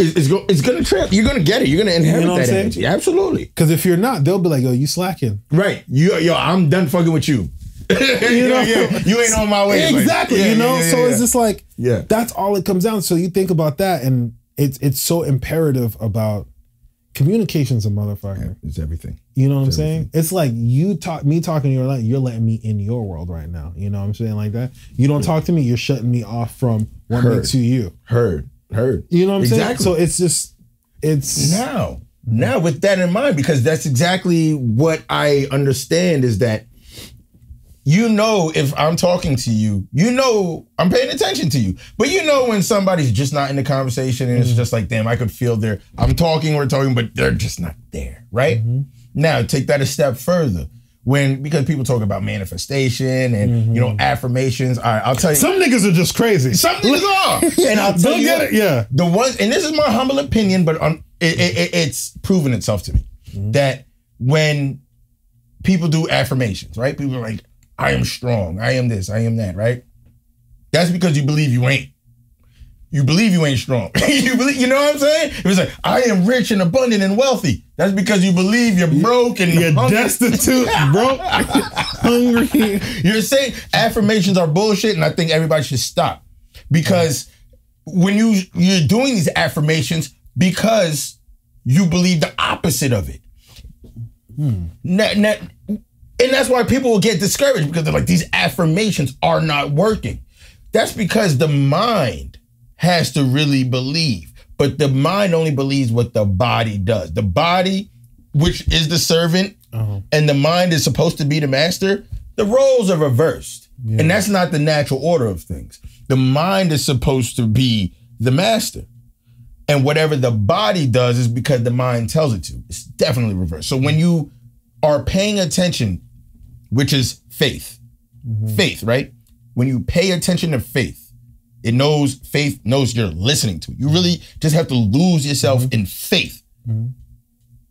It's going to trip. You're going to get it. You're going to inherit that energy. Absolutely. Because if you're not, they'll be like, yo, you slacking. Right. Yo, I'm done fucking with you. You ain't on my way. Exactly. So it's just like, that's all it comes down. So you think about that, and it's so imperative about communication's a motherfucker. Yeah, it's everything. You know what I'm saying? It's like me talking to you, like you're letting me in your world right now. You know what I'm saying? Like that. You don't talk to me, you're shutting me off from wanting to you. Heard. You know what I'm saying? So it's now with that in mind, because that's exactly what I understand is that if I'm talking to you, I'm paying attention to you. But when somebody's just not in the conversation and it's just like, damn, I could feel we're talking, but they're just not there, right? Mm-hmm. Now take that a step further. Because people talk about manifestation and affirmations. All right, I'll tell you. Some niggas are just crazy. Some niggas are. And I'll tell you the ones, and this is my humble opinion, but it's proven itself to me that when people do affirmations, right? People are like, I am strong, I am this, I am that, right? That's because you believe you ain't. You believe you ain't strong. You believe, you know what I'm saying? It was like, I am rich and abundant and wealthy. That's because you believe you're broke and you're destitute, broke, hungry. You're saying affirmations are bullshit, and I think everybody should stop. Because when you're doing these affirmations because you believe the opposite of it. And that's why people will get discouraged, because they're like, these affirmations are not working. That's because the mind has to really believe. But the mind only believes what the body does. The body, which is the servant, and the mind is supposed to be the master, the roles are reversed. Yeah. And that's not the natural order of things. The mind is supposed to be the master. And whatever the body does is because the mind tells it to. It's definitely reversed. So when you are paying attention, which is faith, faith, right? When you pay attention to faith knows you're listening to. You really just have to lose yourself in faith.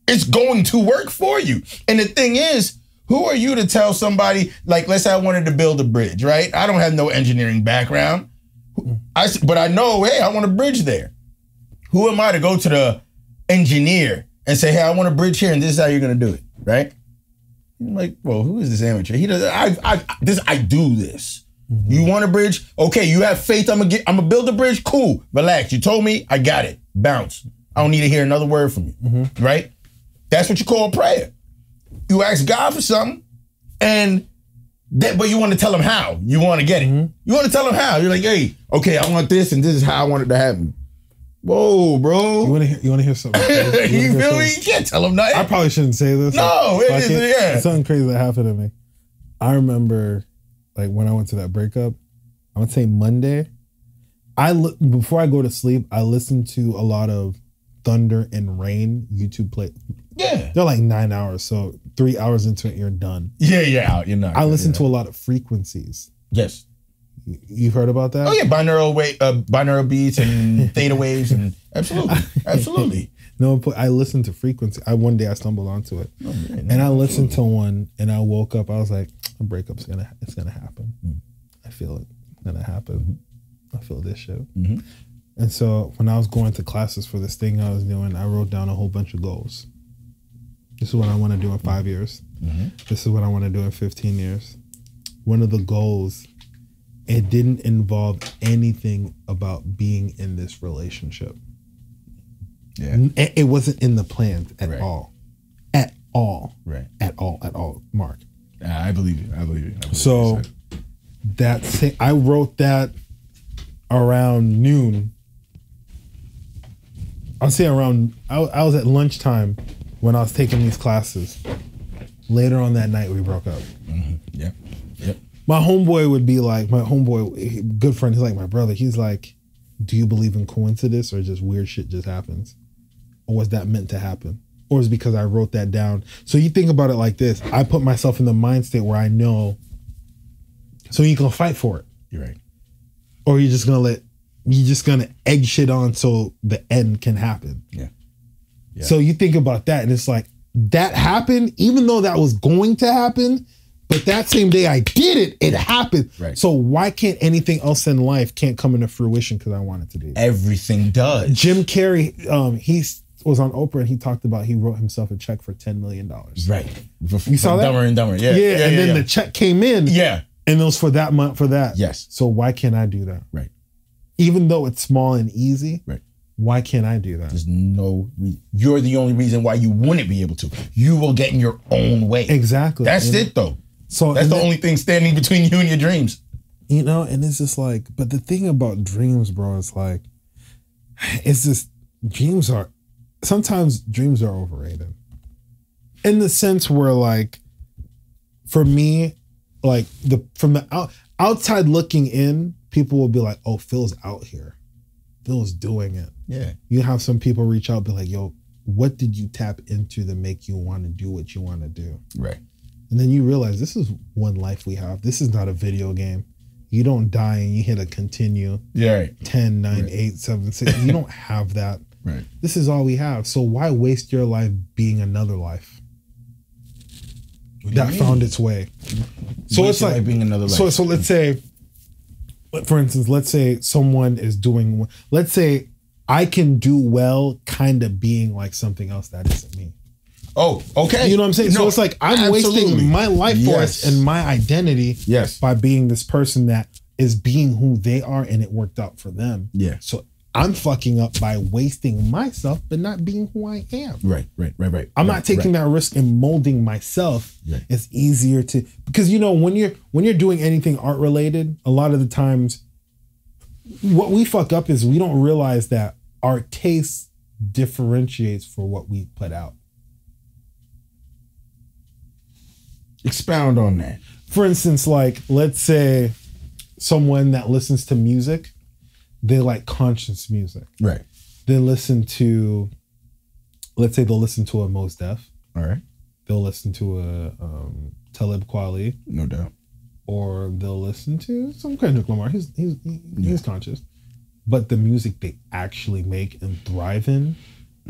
It's going to work for you. And the thing is, who are you to tell somebody, like, let's say I wanted to build a bridge, right? I don't have no engineering background. But I know, hey, I want a bridge there. Who am I to go to the engineer and say, hey, I want a bridge here and this is how you're going to do it, right? I'm like, well, who is this amateur? He does. I do this. You want a bridge? Okay, you have faith. I'm gonna build a bridge. Cool. Relax. You told me. I got it. Bounce. I don't need to hear another word from you. Right? That's what you call prayer. You ask God for something, but you want to tell him how. You want to get it. You want to tell him how. You're like, hey, okay, I want this, and this is how I want it to happen. Whoa, bro. You want to hear something? You feel me? You can't tell him nothing. I probably shouldn't say this. No, it's something crazy that happened to me. I remember, like, when I went to that breakup, I would say Monday, before I go to sleep, I listen to a lot of Thunder and Rain YouTube play. Yeah. They're like 9 hours, so 3 hours into it, you're done. Yeah, you're not. I listen to a lot of frequencies. Yes. You've heard about that? Oh yeah, binaural beats and theta waves, and absolutely. No, I listened to frequency. One day I stumbled onto it, and I listened to one, and I woke up. I was like, a breakup's gonna happen. I feel it. It's gonna happen. I feel this shit. And so when I was going to classes for this thing I was doing, I wrote down a whole bunch of goals. This is what I want to do in 5 years. This is what I want to do in 15 years. One of the goals, it didn't involve anything about being in this relationship. Yeah. It wasn't in the plans at all. At all. Right. At all, Mark. I believe you. So I wrote that around noon. I'll say around, I was at lunchtime when I was taking these classes. Later on that night, we broke up. Yep. My homeboy would be like, good friend, he's like my brother. He's like, do you believe in coincidence or just weird shit just happens? Or was that meant to happen? Or is it because I wrote that down? So you think about it like this. I put myself in the mind state where I know, so you can fight for it. You're right. Or you're just gonna egg shit on so the end can happen. Yeah. So you think about that and it's like, that happened, even though that was going to happen, but that same day I did it happened. Right. So why can't anything else in life can't come into fruition because I want it to be? Everything does. Jim Carrey, he was on Oprah and he talked about he wrote himself a check for $10 million. Right. You saw that? Dumber and Dumber. Yeah. And then the check came in. Yeah. And it was for that month for that. Yes. So why can't I do that? Right. Even though it's small and easy. Right. Why can't I do that? There's no reason. You're the only reason why you wouldn't be able to. You will get in your own way. Exactly. That's it though. So that's the only thing standing between you and your dreams. You know, and it's just like, but the thing about dreams, bro, is like, it's just, sometimes dreams are overrated. In the sense where, like, for me, like, from the outside looking in, people will be like, oh, Phil's out here. Phil's doing it. Yeah. You have some people reach out, be like, yo, what did you tap into to make you want to do what you want to do? Right. And then you realize this is one life we have. This is not a video game. You don't die and you hit a continue. Yeah. Right. 10, 9, right. 8, 7, 6. You don't have that. Right. This is all we have. So why waste your life being another life that found its way? So it's like being another life. So let's say for instance, let's say someone is doing, let's say I can do well kind of being like something else that isn't me. Oh, okay. You know what I'm saying? No, so it's like I'm wasting my life force and my identity by being this person that is being who they are, and it worked out for them. Yeah. So I'm fucking up by wasting myself, but not being who I am. Right. I'm not taking that risk in molding myself. Right. It's easier to, because when you're doing anything art related, a lot of the times what we fuck up is we don't realize that our taste differentiates for what we put out. Expound on that. For instance, like, let's say someone that listens to music, they like conscious music. Right. They listen to, let's say they'll listen to a Mos Def. All right. They'll listen to a Talib Kweli. No doubt. Or they'll listen to some Kendrick Lamar. He's conscious. But the music they actually make and thrive in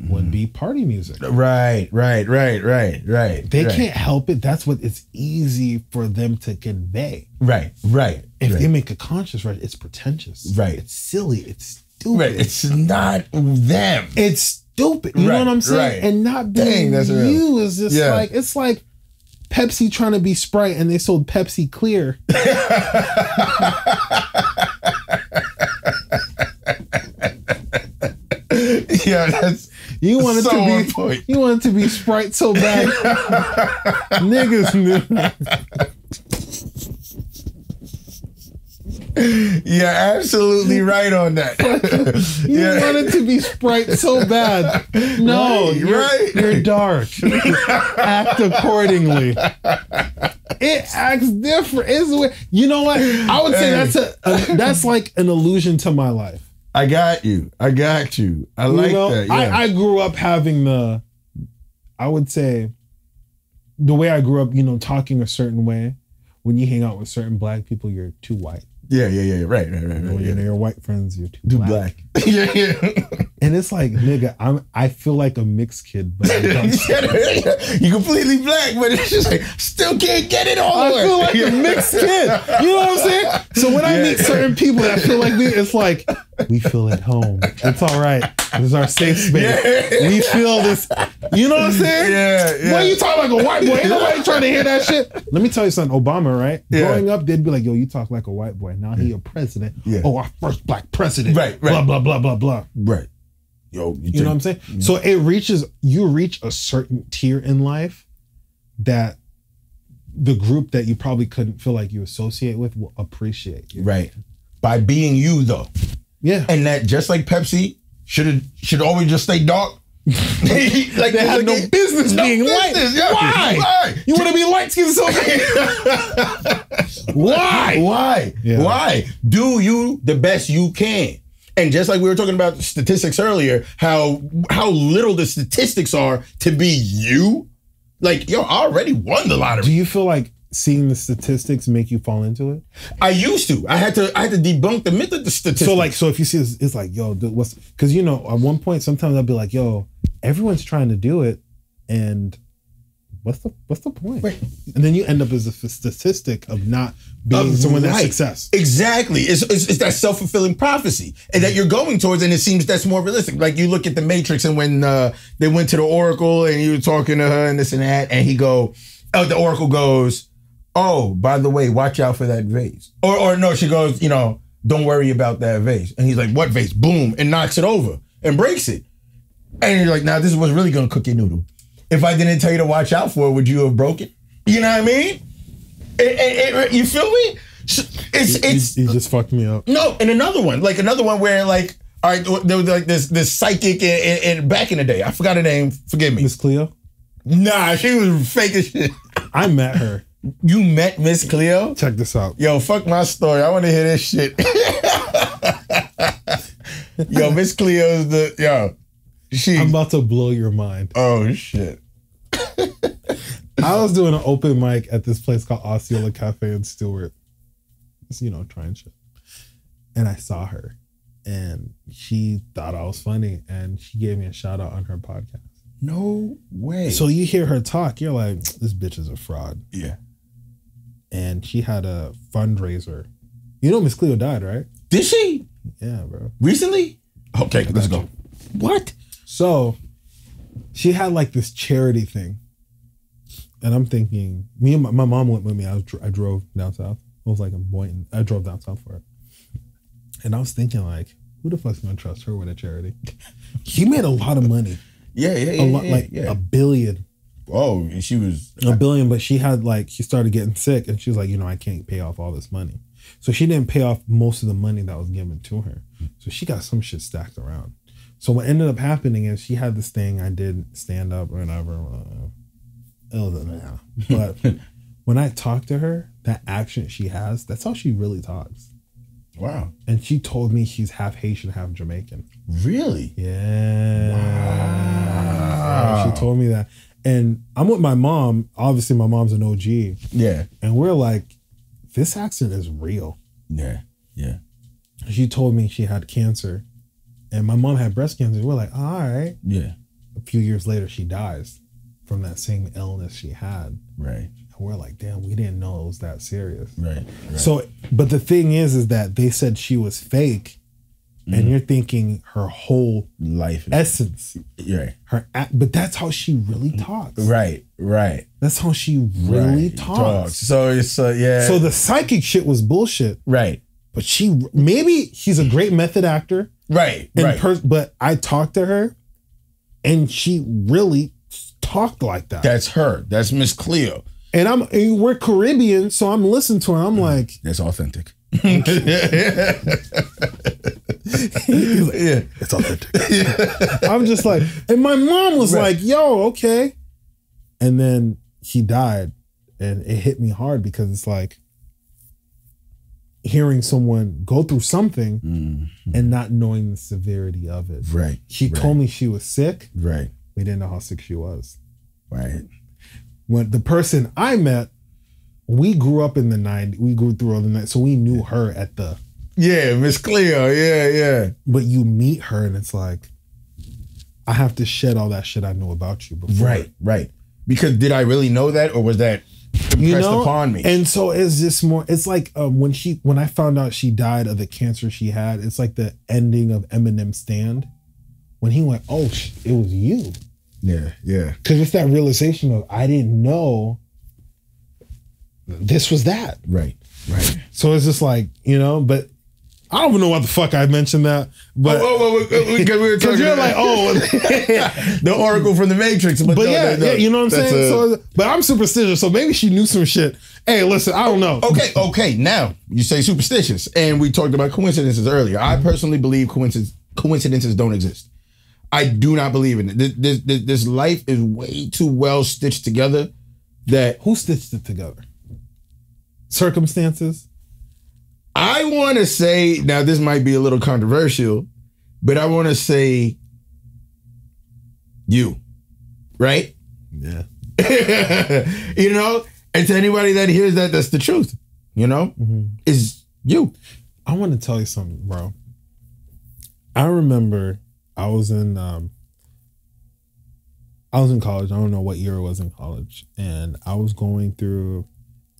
would be party music. Right. They can't help it. That's what it's easy for them to convey. Right. If they make a conscious record, it's pretentious. Right. It's silly. It's stupid. Right. It's not them. It's stupid. You know what I'm saying? And not being you is just like, it's like Pepsi trying to be Sprite and they sold Pepsi Clear. Yeah, that's you wanted so to be on point. You wanted to be Sprite so bad. Niggas knew. You're absolutely right on that. You wanted to be Sprite so bad. No, you're dark. Act accordingly. It acts different. It's weird. You know what? I would say that's like an allusion to my life. I got you. I like that. Yeah. I grew up having I would say, the way I grew up, talking a certain way. When you hang out with certain black people, you're too white. Yeah. Right. When you're your white friends, you're too black. Yeah. And it's like, nigga, I feel like a mixed kid, but you're completely black, but it's just like still can't get it all the way. I feel like a mixed kid. You know what I'm saying? So when I meet certain people that feel like me, it's like, we feel at home. It's all right. This is our safe space. Yeah. We feel this. You know what I'm saying? Yeah. Boy, you talk like a white boy. Ain't nobody trying to hear that shit. Let me tell you something. Obama, right? Yeah. Growing up, they'd be like, yo, you talk like a white boy. Now he a president. Yeah. Oh, our first black president. Right. Blah, blah, blah, blah, blah. Right. Yo, you know what I'm saying? Mm-hmm. So you reach a certain tier in life that the group that you probably couldn't feel like you associate with will appreciate you. Right. By being you, though. Yeah. And that, just like Pepsi should always just stay dark. Like they had no business being light. Yeah. Why? You want to be light skinned so Why? Yeah. Why? Do you the best you can. And just like we were talking about statistics earlier, how little the statistics are to be you. Like, yo, I already won the lottery. Do you feel like seeing the statistics make you fall into it? I used to. I had to debunk the myth of the statistics. So if you see this, it's like, yo, what's, because at one point sometimes I'll be like, yo, everyone's trying to do it, and what's the point? Right. And then you end up as a statistic of not being someone that's success. Exactly. It's that self-fulfilling prophecy and that you're going towards, and it seems that's more realistic. Like you look at the Matrix, and when they went to the Oracle and you were talking to her and this and that, and the Oracle goes, oh, by the way, watch out for that vase. Or no, she goes, don't worry about that vase. And he's like, what vase? Boom, and knocks it over and breaks it. And you're like, now this is what's really gonna cook your noodle. If I didn't tell you to watch out for it, would you have broken? You know what I mean? You feel me? You just fucked me up. No, and another one where like, all right, there was like this psychic in back in the day. I forgot her name. Forgive me. Miss Cleo? Nah, she was fake as shit. I met her. You met Miss Cleo? Check this out. Yo, fuck my story. I want to hear this shit. Yo, Miss Cleo's I'm about to blow your mind. Oh, shit. I was doing an open mic at this place called Osceola Cafe in Stewart. Just, trying shit. And I saw her. And she thought I was funny. And she gave me a shout out on her podcast. No way. So you hear her talk, you're like, this bitch is a fraud. Yeah. And she had a fundraiser You know Miss Cleo died, right? Did she? Yeah, bro. Recently? Okay, let's go. What? So she had like this charity thing. And I'm thinking, me and my mom went with me. I drove down south. I was like in Boynton. I drove down south for it. And I was thinking like, who the fuck's gonna trust her with a charity? She made a lot of money. Yeah. $1 billion. Oh, and she was $1 billion, but she started getting sick and she was like, I can't pay off all this money. So she didn't pay off most of the money that was given to her. So she got some shit stacked around. So what ended up happening is she had this thing, I did stand up or whatever. But when I talk to her, that accent she has, that's how she really talks. Wow. And she told me she's half Haitian, half Jamaican. Really? Yeah. Wow. She told me that. And I'm with my mom. Obviously, my mom's an OG. Yeah. And we're like, this accent is real. Yeah. Yeah. She told me she had cancer. And my mom had breast cancer. We're like, all right. Yeah. A few years later, she dies from that same illness she had. Right. And we're like, damn, we didn't know it was that serious. Right. So, but the thing is that they said she was fake. And you're thinking her whole life essence. Right. But that's how she really talks. Right. That's how she really talks. So it's yeah. So the psychic shit was bullshit. Right. But maybe she's a great method actor. Right. But I talked to her and she really talked like that. That's her. That's Miss Cleo. And we're Caribbean, so I'm listening to her. I'm like, that's authentic. He's like, yeah, it's authentic. I'm just like, and my mom was like, yo, okay. And then he died, and it hit me hard because it's like hearing someone go through something and not knowing the severity of it. Right. She told me she was sick. Right. We didn't know how sick she was. Right. When the person I met, we grew up in the 90s. We grew through all the 90s. So we knew her at the... Yeah, Miss Cleo. Yeah. But you meet her and it's like, I have to shed all that shit I knew about you before. Right. Because did I really know that or was that impressed upon me? And so it's just more... It's like when I found out she died of the cancer she had, it's like the ending of Eminem's Stand. When he went, oh, it was you. Yeah. Because it's that realization of, I didn't know... This was that. Right. So it's just like, but I don't even know what the fuck I mentioned that. But because we were talking you're like, the Oracle from the Matrix. But yeah, you know what I'm saying? But I'm superstitious, so maybe she knew some shit. Hey, listen, I don't know. Okay. Now, you say superstitious, and we talked about coincidences earlier. I personally believe coincidences don't exist. I do not believe in it. This life is way too well stitched together that... Who stitched it together? Circumstances? I want to say, now this might be a little controversial, but I want to say you, right? Yeah. And to anybody that hears that, that's the truth, is you. I want to tell you something, bro. I remember I was in college. I don't know what year it was in college. And I was going through...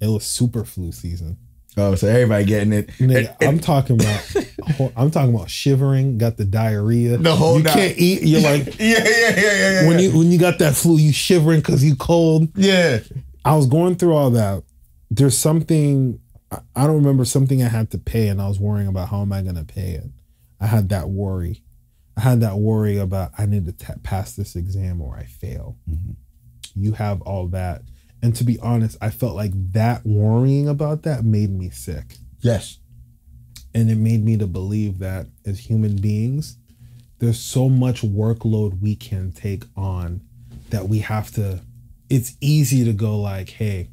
It was super flu season. Oh, so everybody getting it. Nigga, I'm talking about shivering, got the diarrhea. The whole you can't eat. You're like, yeah. When you got that flu, you shivering because you cold. Yeah. I was going through all that. There's something, I don't remember something I had to pay, and I was worrying about how am I going to pay it. I had that worry. About I need to pass this exam or I fail. Mm-hmm. You have all that. And to be honest, I felt like that worrying about that made me sick. Yes. And it made me to believe that as human beings, there's so much workload we can take on that we have to, it's easy to go like, hey,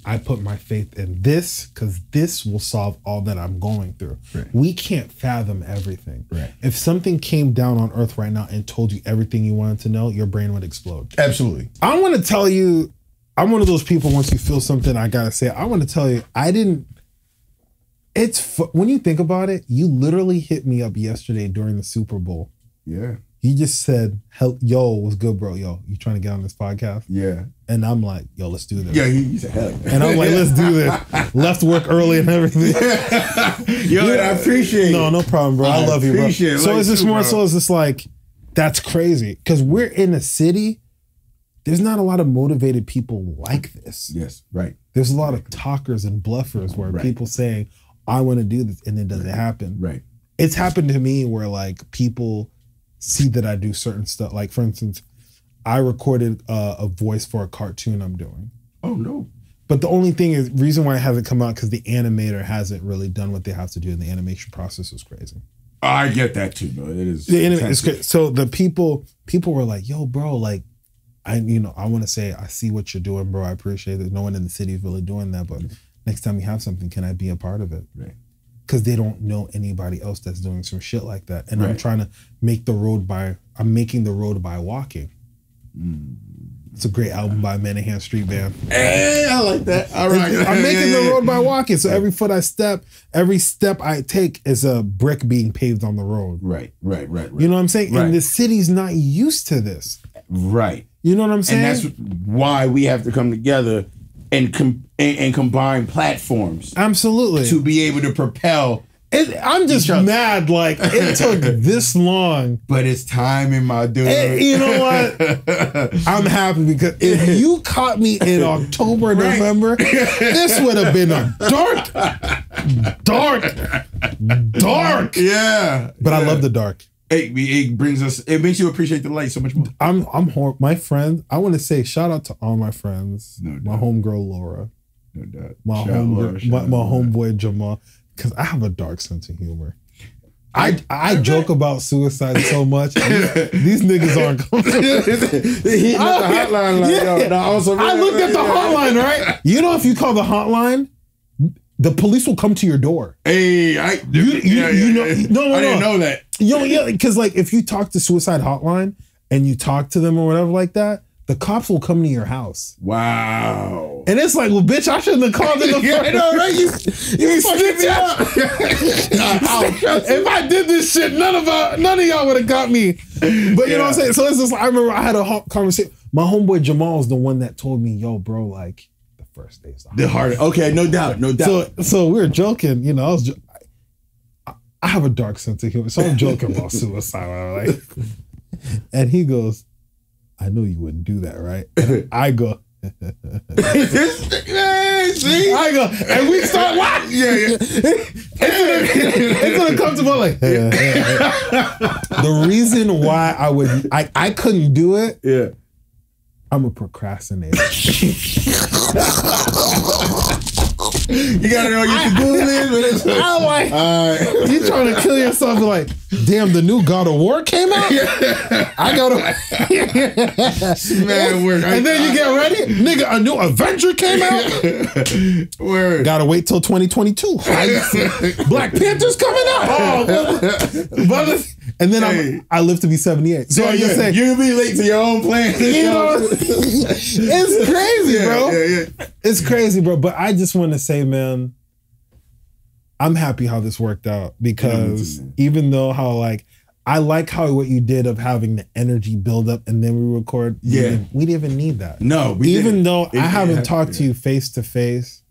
I put my faith in this because this will solve all that I'm going through. Right. We can't fathom everything. Right. If something came down on earth right now and told you everything you wanted to know, your brain would explode. Absolutely. I want to tell you, I'm one of those people, once you feel something, I got to say, I want to tell you, when you think about it, you literally hit me up yesterday during the Super Bowl. Yeah. He just said, yo, what's good, bro? Yo, you trying to get on this podcast? Yeah. And I'm like, yo, let's do this. Yeah, he said, hell yeah. And I'm like, let's do this. Left work early and everything. Yo, I appreciate it. No problem, bro. I love you, bro. So like is this more so is this like, that's crazy. Because we're in a city, there's not a lot of motivated people like this. Yes, right. There's a lot of talkers and bluffers where people saying, I want to do this, and it doesn't happen. Right. It's happened to me where like people see that I do certain stuff. Like for instance, I recorded a voice for a cartoon I'm doing. Oh no. But the only thing is, reason why it hasn't come out because the animator hasn't really done what they have to do, and the animation process is crazy. I get that too, bro. It is. The anime is crazy. So the people were like, yo, bro, like, I want to say, I see what you're doing, bro. I appreciate it. No one in the city is really doing that, but next time you have something, can I be a part of it? Right. Because they don't know anybody else that's doing some shit like that. And I'm trying to make I'm making the road by walking. It's a great album by Manahan Street Band. Hey, I like that. All right. I'm making the road by walking. So every foot I step, every step I take is a brick being paved on the road. Right. You know what I'm saying? Right. And the city's not used to this. Right. You know what I'm saying? And that's why we have to come together and combine platforms. Absolutely. To be able to propel. I'm just mad, like, it took this long. But it's timing, my dude. You know what? I'm happy because if you caught me in October, November, this would have been a dark. Yeah. But I love the dark. It makes you appreciate the light so much more. My friend, I want to say shout out to all my friends. No doubt. My homegirl Laura. No doubt. My homeboy Jamal. Because I have a dark sense of humor. I joke about suicide so much. These niggas aren't coming. He hit the hotline I looked at the hotline, right? You know, if you call the hotline, the police will come to your door. Hey, I didn't know that. Because like if you talk to suicide hotline and you talk to them or whatever like that, the cops will come to your house. Wow. And it's like, well, bitch, I shouldn't have called in the I know, right? You fucking me up. If I did this shit, none of y'all would have got me. But you know what I'm saying? So it's just, I remember I had a conversation. My homeboy Jamal is the one that told me, yo, bro, like the first day's the hardest. Okay, no doubt. So we were joking, you know, I have a dark sense of humor. So I'm joking about suicide. Like, and he goes, I knew you wouldn't do that, right? And I go, see? I go, and we start laughing. Yeah. It's gonna come to like, the reason why I couldn't do it. Yeah. I'm a procrastinator. You gotta know you can do this. I'm like, you trying to kill yourself? Like, damn, the new God of War came out. I gotta, man, work. And then you get ready, nigga. A new Avenger came out. Word. Gotta wait till 2022. Black Panther's coming out. And then I live to be 78. So I'm just saying, you'll be late to your own plan. You know, it's crazy, bro. Yeah. It's crazy, bro. But I just want to say, man, I'm happy how this worked out because even though I like how what you did of having the energy build up and then we record. Yeah. We didn't even need that. No, even though I haven't talked to you face to face,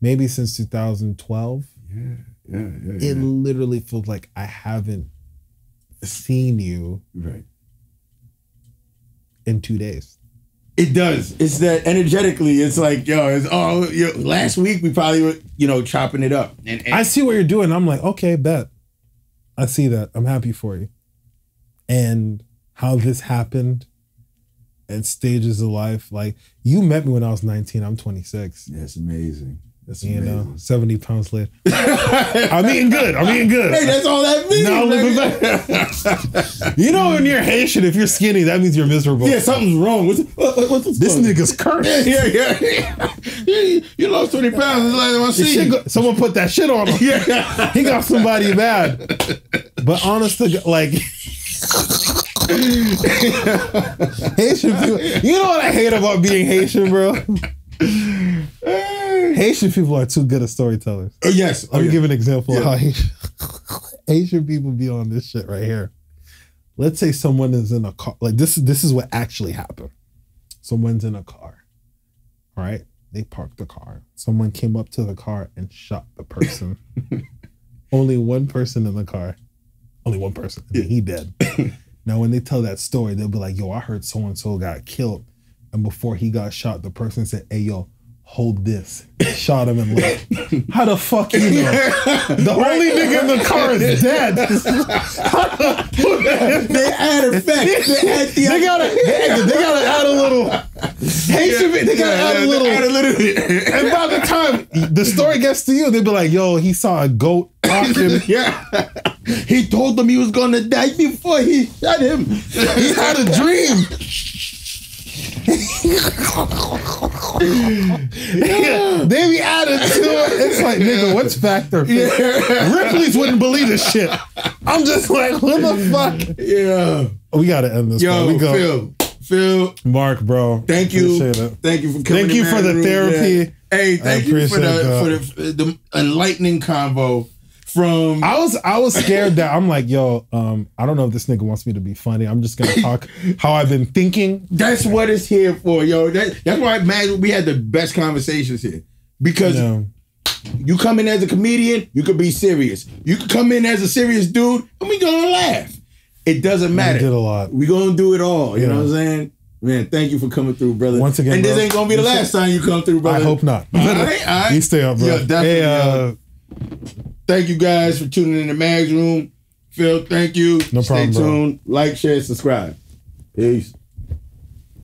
maybe since 2012. Yeah. It literally feels like I haven't seen you in 2 days. It does. It's that energetically. It's like, last week we probably were, chopping it up. And I see what you're doing. I'm like, okay, bet. I see that. I'm happy for you. And how this happened at stages of life. Like, you met me when I was 19. I'm 26. Yeah, it's amazing. That's amazing. 70 pounds later. I'm eating good. Hey, that's all that means. Now looking back. You know, when you're Haitian, if you're skinny, that means you're miserable. Yeah, something's wrong. What's this nigga's cursed. Yeah. You lost 20 pounds. I see. Someone put that shit on him. Yeah. He got somebody bad. But honest to God, like, Haitian people. You know what I hate about being Haitian, bro? Haitian people are too good at storytellers. Oh, yes. Let me give an example of how Haitian people be on this shit right here. let's say someone is in a car. Like this is what actually happened. Someone's in a car. All right. They parked the car. Someone came up to the car and shot the person. Only one person in the car. Only one person. And he dead. Now, when they tell that story, they'll be like, yo, I heard so-and-so got killed. And before he got shot, the person said, hey, yo, hold this. Shot him and left. How the fuck you know? The only nigga in the car is dead. They add effect. They gotta add a little. They gotta add a little. And by the time the story gets to you, they'll be like, yo, he saw a goat walking. Yeah. He told them he was gonna die before he shot him. He had a dream. They be added to it. It's like, nigga, what's factor? Ripley's wouldn't believe this shit. I'm just like, what the fuck? Yeah. We gotta end this. Yo, we go. Phil, Mark, bro. Thank you. Thank you for coming. Thank you for the therapy. Yeah. Hey, thank you for the enlightening convo. From I was scared that I'm like, yo, I don't know if this nigga wants me to be funny. I'm just gonna talk how I've been thinking. That's what it's here for, yo. That's why, man, we had the best conversations here. Because you come in as a comedian, you could be serious. You could come in as a serious dude, and we gonna laugh. It doesn't matter. We did a lot. We gonna do it all. You know what I'm saying? Man, thank you for coming through, brother. Once again, and this ain't gonna be the last time you come through, brother. I hope not. All right. You stay up, bro. Yeah, definitely. Thank you guys for tuning in to Mag's Room. Phil, thank you. No problem, Stay tuned. Like, share, subscribe. Peace.